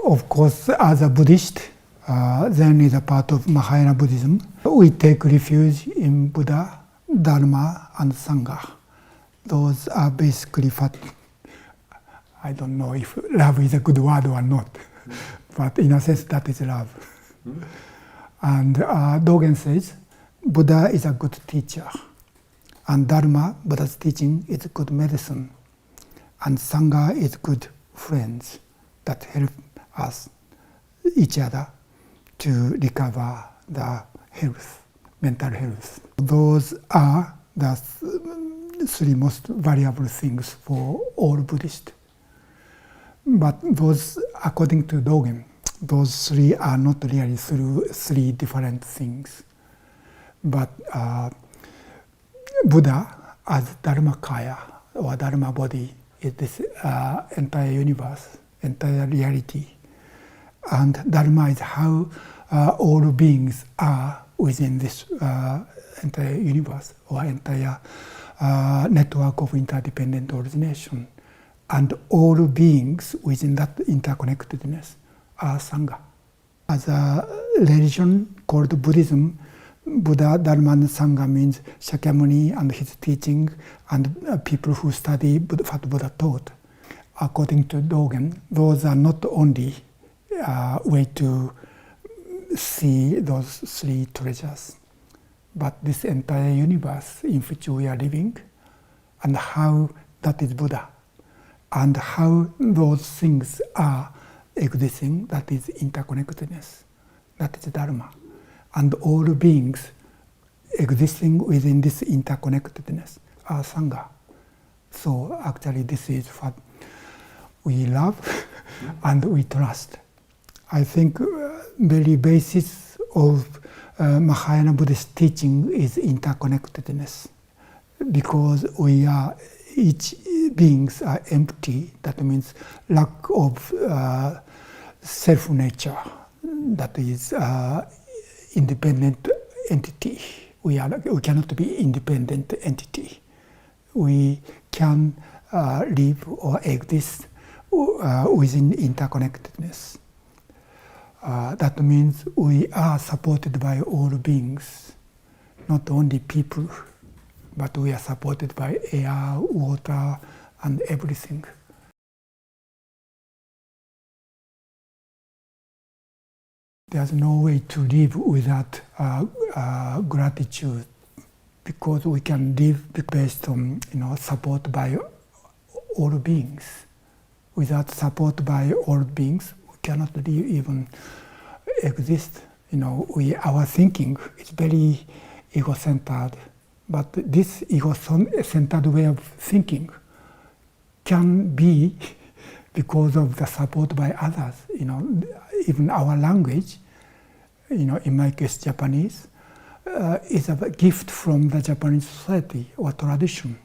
Of course, as a Buddhist, Zen is a part of Mahayana Buddhism. We take refuge in Buddha, Dharma, and Sangha. Those are basically I don't know if love is a good word or not, but in a sense that is love. And Dogen says, Buddha is a good teacher, and Dharma, Buddha's teaching, is good medicine, and Sangha is good friends that help us, each other, to recover the health, mental health. Those are the three most valuable things for all Buddhists. But those, according to Dogen, those three are not really three different things. But Buddha, as Dharmakaya or Dharma body, is this entire universe, entire reality. And Dharma is how all beings are within this entire universe or entire network of interdependent origination. And all beings within that interconnectedness are Sangha. As a religion called Buddhism, Buddha, Dharma, and Sangha means Shakyamuni and his teaching and people who study what Buddha taught. According to Dogen, those are not only way to see those three treasures, but this entire universe in which we are living, and how that is Buddha, and how those things are existing, that is interconnectedness, that is Dharma, and all beings existing within this interconnectedness are Sangha. So actually this is what we love and we trust. I think very basis of Mahayana Buddhist teaching is interconnectedness, because we are, each beings are empty. That means lack of self-nature, that is independent entity. We cannot be independent entity. We can live or exist within interconnectedness. That means we are supported by all beings, not only people, but we are supported by air, water, and everything. There's no way to live without gratitude, because we can live based on support by all beings. Without support by all beings, we cannot live, even exist. Our thinking is very ego-centered, but this ego-centered way of thinking can be because of the support by others. Even our language, in my case Japanese, is a gift from the Japanese society or tradition.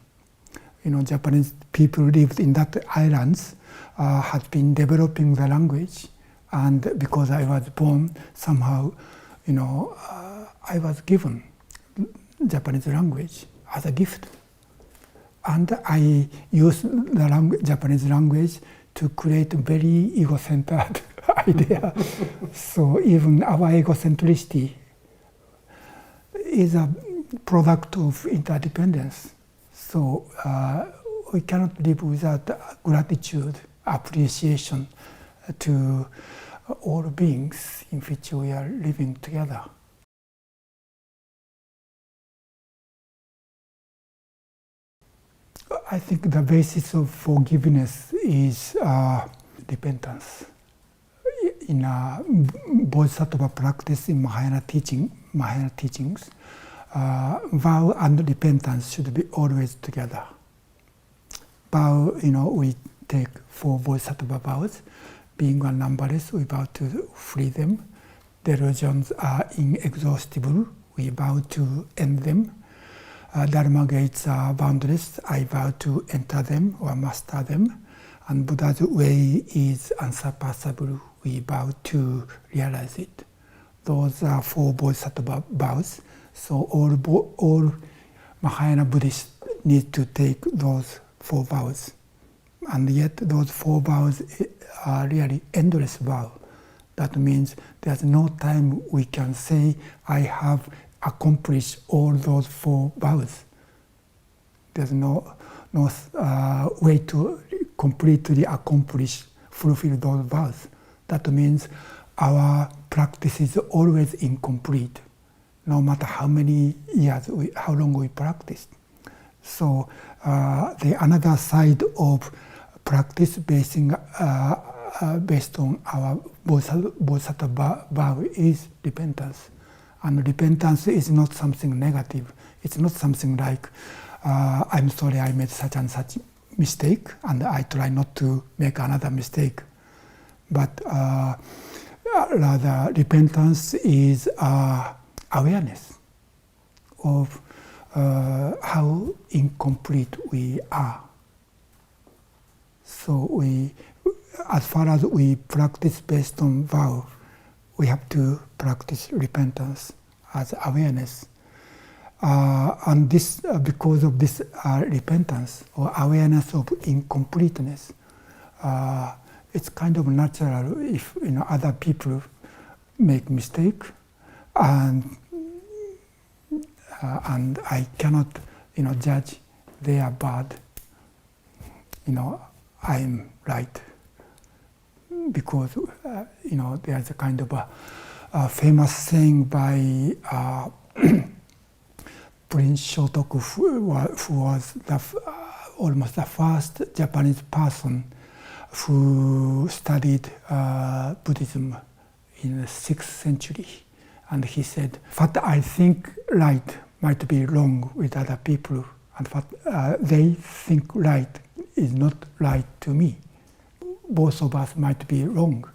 Japanese people lived in that islands, had been developing the language, and because I was born, somehow, I was given Japanese language as a gift. And I use the Japanese language to create a very ego-centered idea. So even our egocentricity is a product of interdependence. So we cannot live without gratitude, appreciation to all beings in which we are living together. I think the basis of forgiveness is repentance. In a Bodhisattva practice in Mahayana teachings, vow and repentance should be always together. Vow, we take 4 Bodhisattva vows. Being numberless, we vow to free them. Delusions are inexhaustible, we vow to end them. Dharma gates are boundless, I vow to enter them or master them. And Buddha's way is unsurpassable, we vow to realize it. Those are 4 Bodhisattva vows. So all Mahayana Buddhists need to take those 4 vows. And yet those 4 vows are really endless vows. That means there's no time we can say, I have accomplished all those 4 vows. There's no way to completely fulfill those vows. That means our practice is always incomplete, no matter how many years, how long we practiced. So the another side of practice based on our Bodhisattva vow is repentance. And repentance is not something negative. It's not something like, I'm sorry I made such and such mistake, and I try not to make another mistake. But rather, repentance is awareness of how incomplete we are. So as far as we practice based on vow, we have to practice repentance as awareness. And this, because of this repentance or awareness of incompleteness, it's kind of natural if other people make mistake, and I cannot judge they are bad. I'm right, because there's a kind of a famous saying by Prince Shohaku, who was almost the first Japanese person who studied Buddhism in the 6th century. And he said, what I think right might be wrong with other people, and what they think right is not right to me. Both of us might be wrong.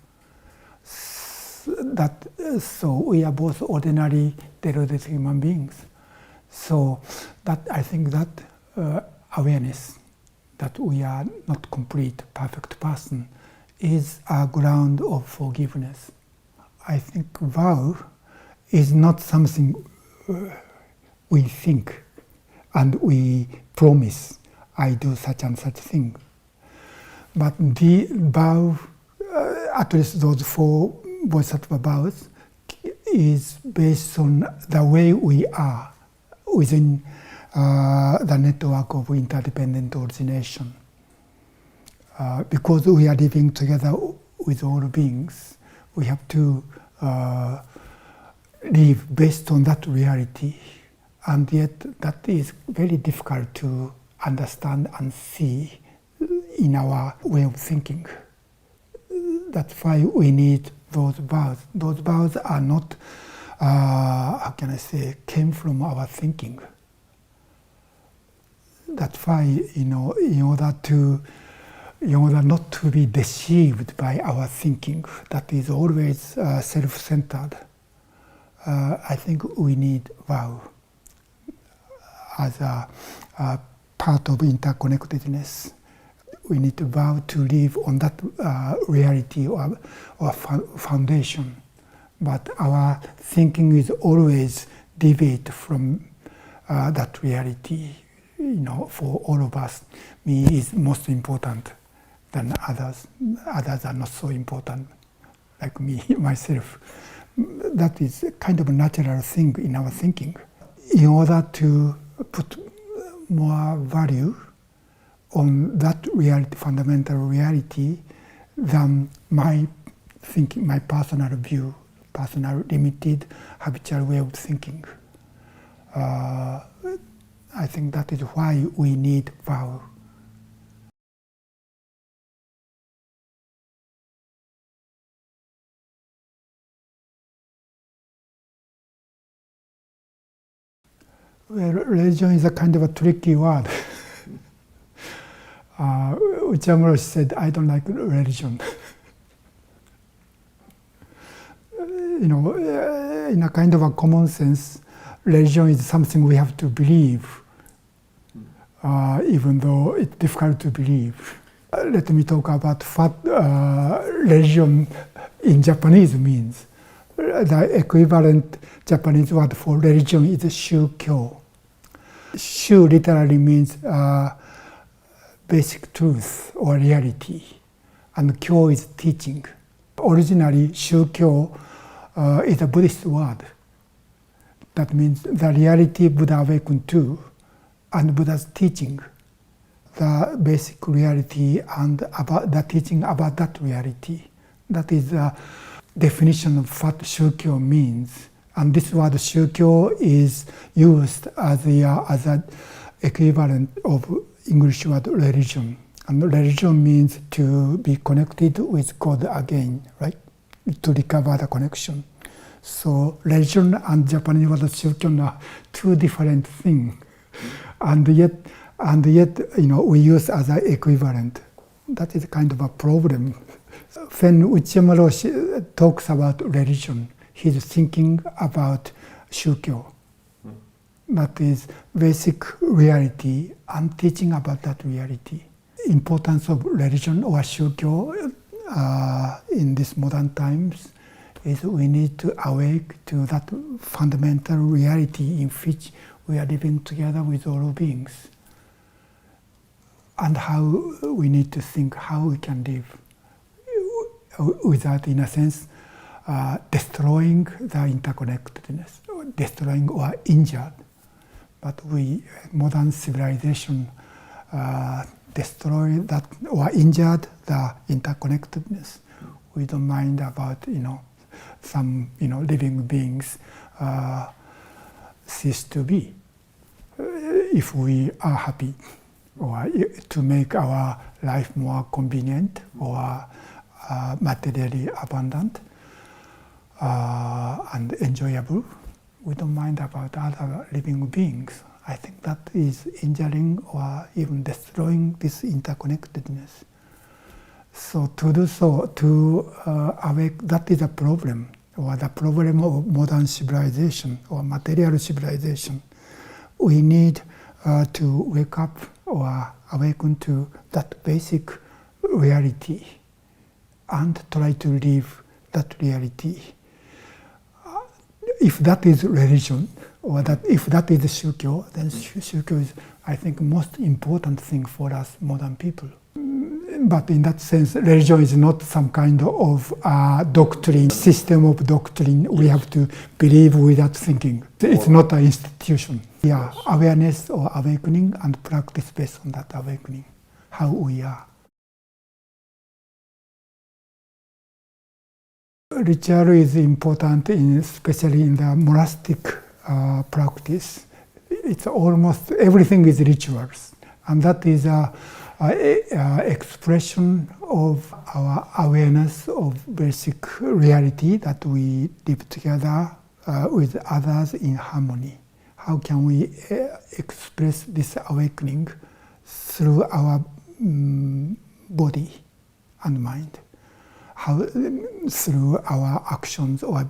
So we are both ordinary deluded human beings. So that I think that awareness that we are not complete, perfect person is a ground of forgiveness. I think vow is not something we think and we promise, I do such and such thing. But the vow, at least those 4 Bodhisattva vows, is based on the way we are within the network of interdependent origination. Because we are living together with all beings, we have to live based on that reality. And yet that is very difficult to understand and see in our way of thinking. That's why we need those vows. Those vows are not, how can I say, came from our thinking. That's why, in order to in order not to be deceived by our thinking that is always self-centered, I think we need vow as a part of interconnectedness. We need to vow to live on that reality or foundation. But our thinking is always deviate from that reality. For all of us, me is most important than others. Others are not so important, like me, myself. That is a kind of a natural thing in our thinking. In order to put more value on that reality, fundamental reality, than my thinking, my personal view, personal limited habitual way of thinking. I think that is why we need vow. Well, religion is a kind of a tricky word. Uchamura said, I don't like religion. In a kind of a common sense, religion is something we have to believe, even though it's difficult to believe. Let me talk about what religion in Japanese means. The equivalent Japanese word for religion is shūkyō. Shū literally means basic truth or reality, and kyo is teaching. Originally, shūkyō is a Buddhist word. That means the reality Buddha awakened to, and Buddha's teaching, the basic reality and about the teaching about that reality. That is the definition of what shūkyō means. And this word shūkyō is used as an equivalent of English word religion. And religion means to be connected with God again, right? To recover the connection. So religion and Japanese word shūkyō are two different things. And yet, we use as an equivalent. That is kind of a problem. When Uchimura talks about religion, he's thinking about shūkyō. That is basic reality and teaching about that reality. Importance of religion or shūkyō in these modern times is we need to awake to that fundamental reality in which we are living together with all beings. And how we need to think how we can live without, in a sense, destroying the interconnectedness, or destroying or injured. But modern civilization, destroy that or injured the interconnectedness. We don't mind about some living beings cease to be if we are happy, or to make our life more convenient or materially abundant and enjoyable. We don't mind about other living beings. I think that is injuring or even destroying this interconnectedness. So to do so, to awake, that is a problem, or the problem of modern civilization or material civilization. We need to wake up or awaken to that basic reality and try to live that reality. If that is religion, or if that is shūkyō, then shūkyō is, I think, most important thing for us modern people. But in that sense, religion is not some kind of doctrine, system of doctrine we have to believe without thinking. It's not an institution. Yeah, awareness or awakening and practice based on that awakening, how we are. Ritual is important, especially in the monastic practice. It's almost everything is rituals, and that is a expression of our awareness of basic reality that we live together with others in harmony. How can we express this awakening through our body and mind, how through our actions or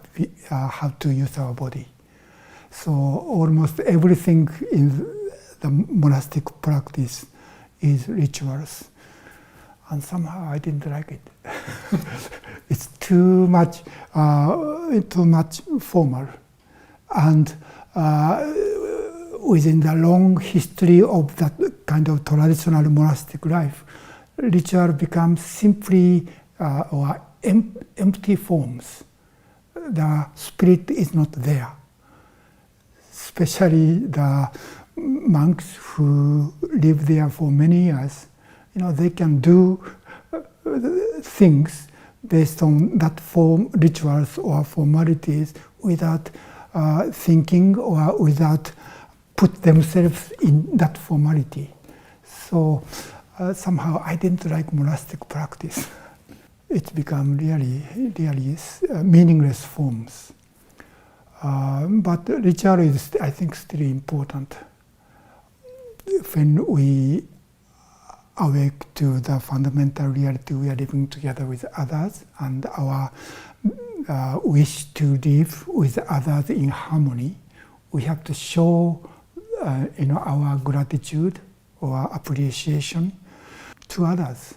how to use our body. So almost everything in the monastic practice is rituals, and somehow I didn't like it. It's too much formal, and within the long history of that kind of traditional monastic life, ritual becomes simply or empty forms. The spirit is not there. Especially the monks who live there for many years, they can do things based on that form, rituals or formalities, without thinking or without put themselves in that formality. So somehow I didn't like monastic practice. It's become really meaningless forms. But ritual is, I think, still important. When we awake to the fundamental reality, we are living together with others, and our wish to live with others in harmony, we have to show our gratitude or appreciation to others.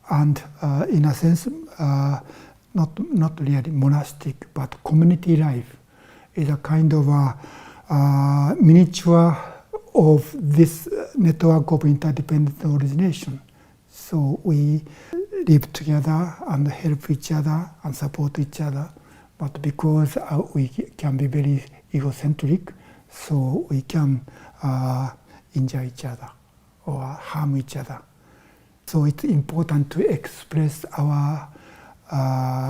And in a sense, not really monastic, but community life is a kind of a miniature of this network of interdependent origination. So we live together and help each other and support each other, but because we can be very egocentric, so we can injure each other or harm each other. So it's important to express our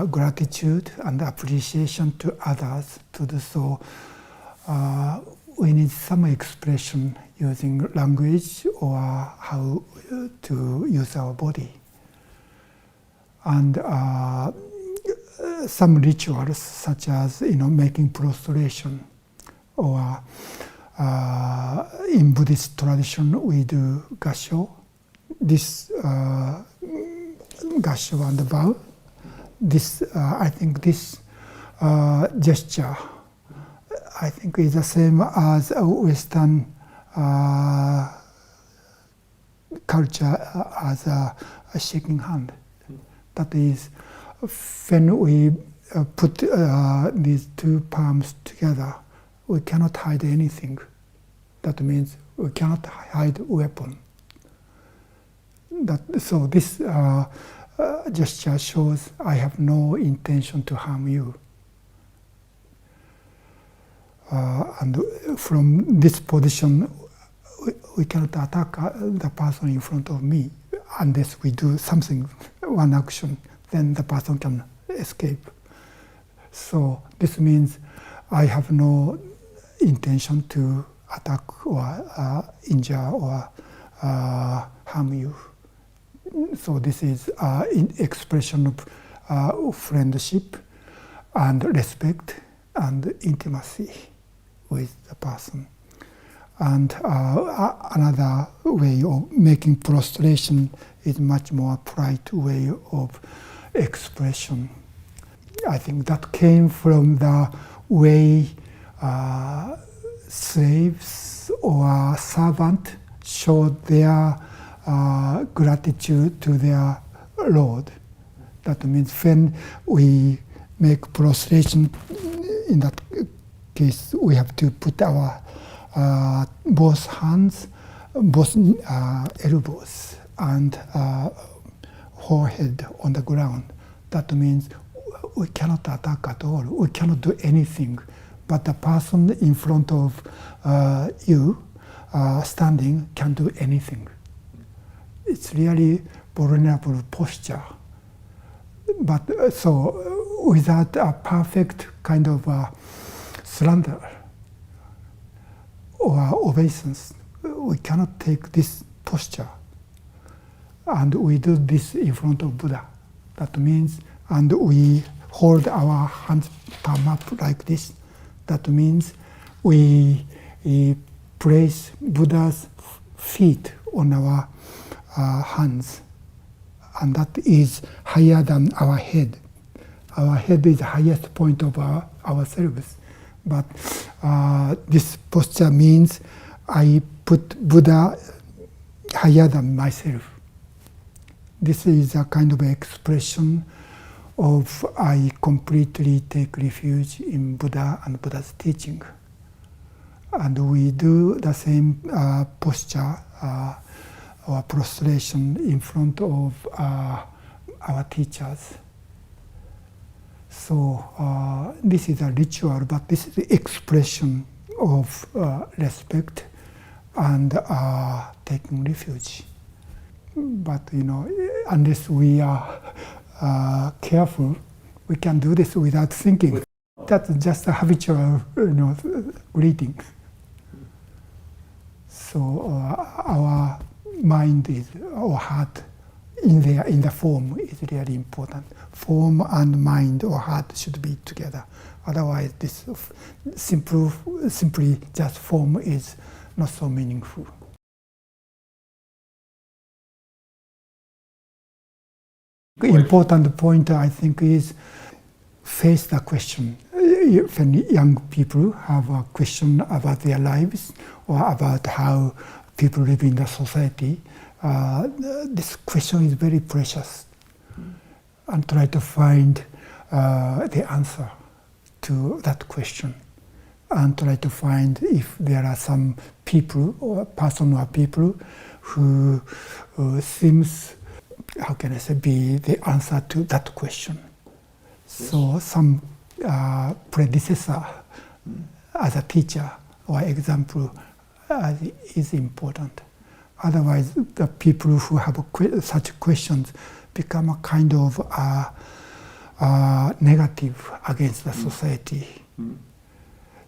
gratitude and appreciation to others. To do so, we need some expression using language or how to use our body. And some rituals, such as making prostration, or in Buddhist tradition we do gassho. This gassho and bow. This I think this gesture, I think, is the same as a Western culture as a shaking hand. That is, when we put these two palms together, we cannot hide anything. That means we cannot hide weapon. So this gesture shows I have no intention to harm you. And from this position, we cannot attack the person in front of me unless we do something, one action, then the person can escape. So this means I have no intention to attack or injure or harm you. So this is an expression of friendship and respect and intimacy with the person. And another way of making prostration is much more polite way of expression. I think that came from the way slaves or servants showed their gratitude to their Lord. That means when we make prostration, in that case we have to put our both hands, both elbows and forehead on the ground. That means we cannot attack at all. We cannot do anything. But the person in front of you, standing, can do anything. It's really vulnerable posture. But so without a perfect kind of surrender or obeisance, we cannot take this posture. And we do this in front of Buddha. That means, and we hold our hands palm up like this. That means we place Buddha's feet on our hands and that is higher than our head. Our head is the highest point of ourselves. But this posture means I put Buddha higher than myself. This is a kind of expression of I completely take refuge in Buddha and Buddha's teaching. And we do the same posture or prostration in front of our teachers. So this is a ritual, but this is the expression of respect and taking refuge. But unless we are careful, we can do this without thinking. That's just a habitual, greeting. So our mind is, or heart, in the form is really important. Form and mind or heart should be together. Otherwise, this simply just form is not so meaningful. Important point, I think, is face the question. When young people have a question about their lives or about how people live in the society, this question is very precious. And try to find the answer to that question. And try to find if there are some people or person or people who seems, how can I say, be the answer to that question. So some predecessor as a teacher or example is important. Otherwise, the people who have such questions become a kind of negative against the society.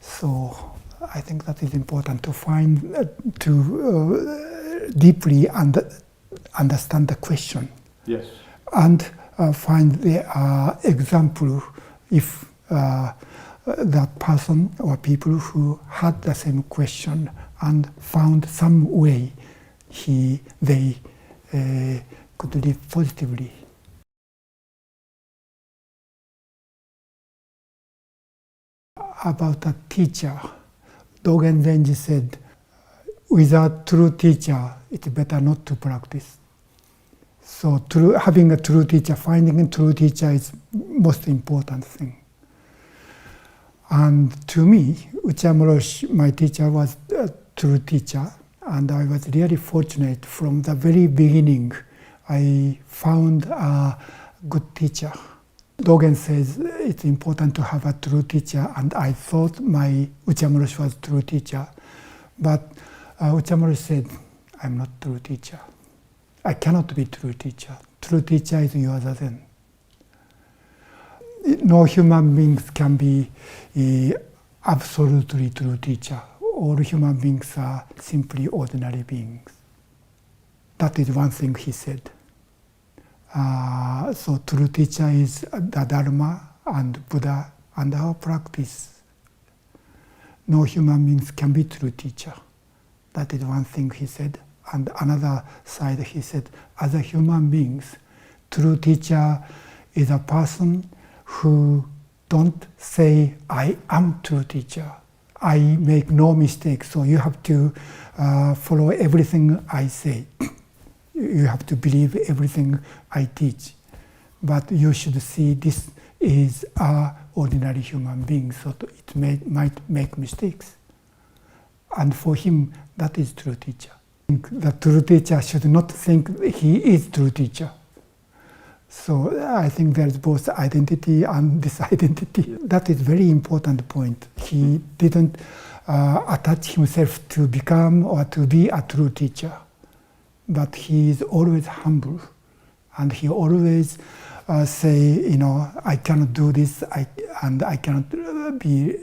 So I think that is important to find, to deeply understand the question. Yes. And find the example if that person or people who had the same question and found some way they could live positively. About a teacher, Dogen Zenji said, without true teacher, it's better not to practice. So having a true teacher, finding a true teacher is most important thing. And to me, Uchamoroshi, my teacher, was a true teacher, and I was really fortunate from the very beginning. I found a good teacher. Dogen says it's important to have a true teacher, and I thought my Uchamoroshi was a true teacher. But Uchamoroshi said, I'm not a true teacher. I cannot be a true teacher. True teacher is your Zazen. No human beings can be absolutely true teacher. All human beings are simply ordinary beings. That is one thing he said. So true teacher is the Dharma and Buddha and our practice. No human beings can be true teacher. That is one thing he said. And another side he said, as a human beings, true teacher is a person who don't say, I am true teacher. I make no mistakes, so you have to follow everything I say. You have to believe everything I teach. But you should see this is an ordinary human being, so it might make mistakes. And for him, that is true teacher. The true teacher should not think he is true teacher. So I think there's both identity and disidentity. Yeah. That is very important point. He didn't attach himself to become or to be a true teacher. But he is always humble. And he always say, I cannot do this, and I cannot be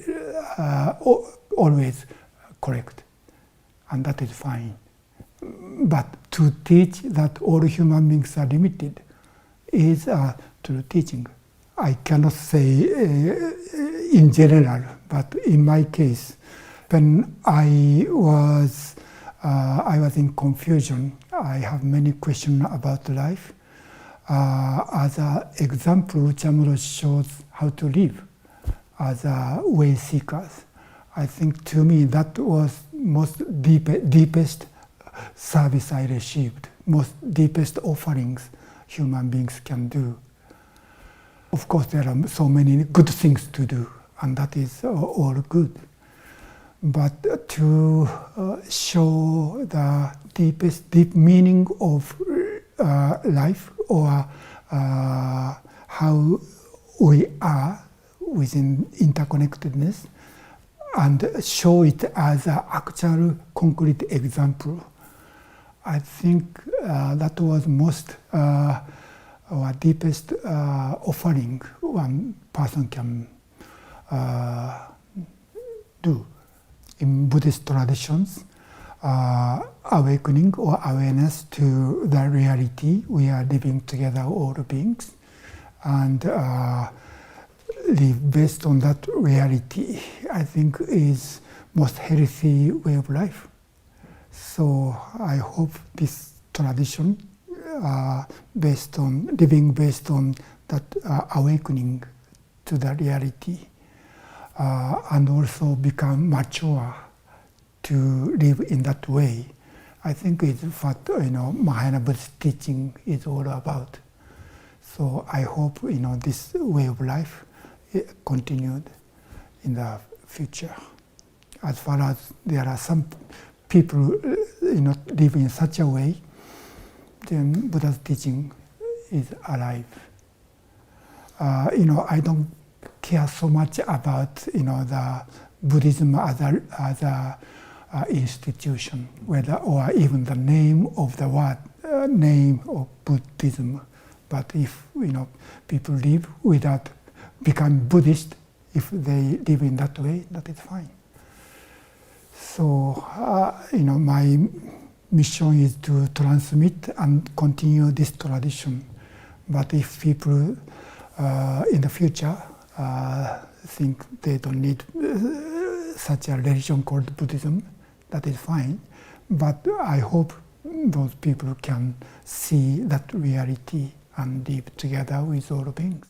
always correct. And that is fine. But to teach that all human beings are limited is true teaching. I cannot say in general, but in my case, when I was in confusion, I have many questions about life. as an example, Uchamuro shows how to live as a way seekers. I think to me that was most deepest service I received, most deepest offerings human beings can do. Of course, there are so many good things to do, and that is all good. But to show the deep meaning of life, or how we are within interconnectedness, and show it as an actual concrete example, I think that was most or deepest offering one person can do. In Buddhist traditions, awakening or awareness to the reality we are living together, all beings, and live based on that reality, I think is most healthy way of life. So I hope this tradition, based on living based on that awakening to the reality, and also become mature to live in that way, I think is what Mahayana Buddhist teaching is all about. So I hope this way of life continued in the future. As far as there are some people live in such a way, then Buddha's teaching is alive. I don't care so much about the Buddhism as a institution, whether or even the name of the word, name of Buddhism. But if people live without become Buddhist, if they live in that way, that is fine. So my mission is to transmit and continue this tradition. But if people in the future think they don't need such a religion called Buddhism, that is fine. But I hope those people can see that reality and live together with all beings.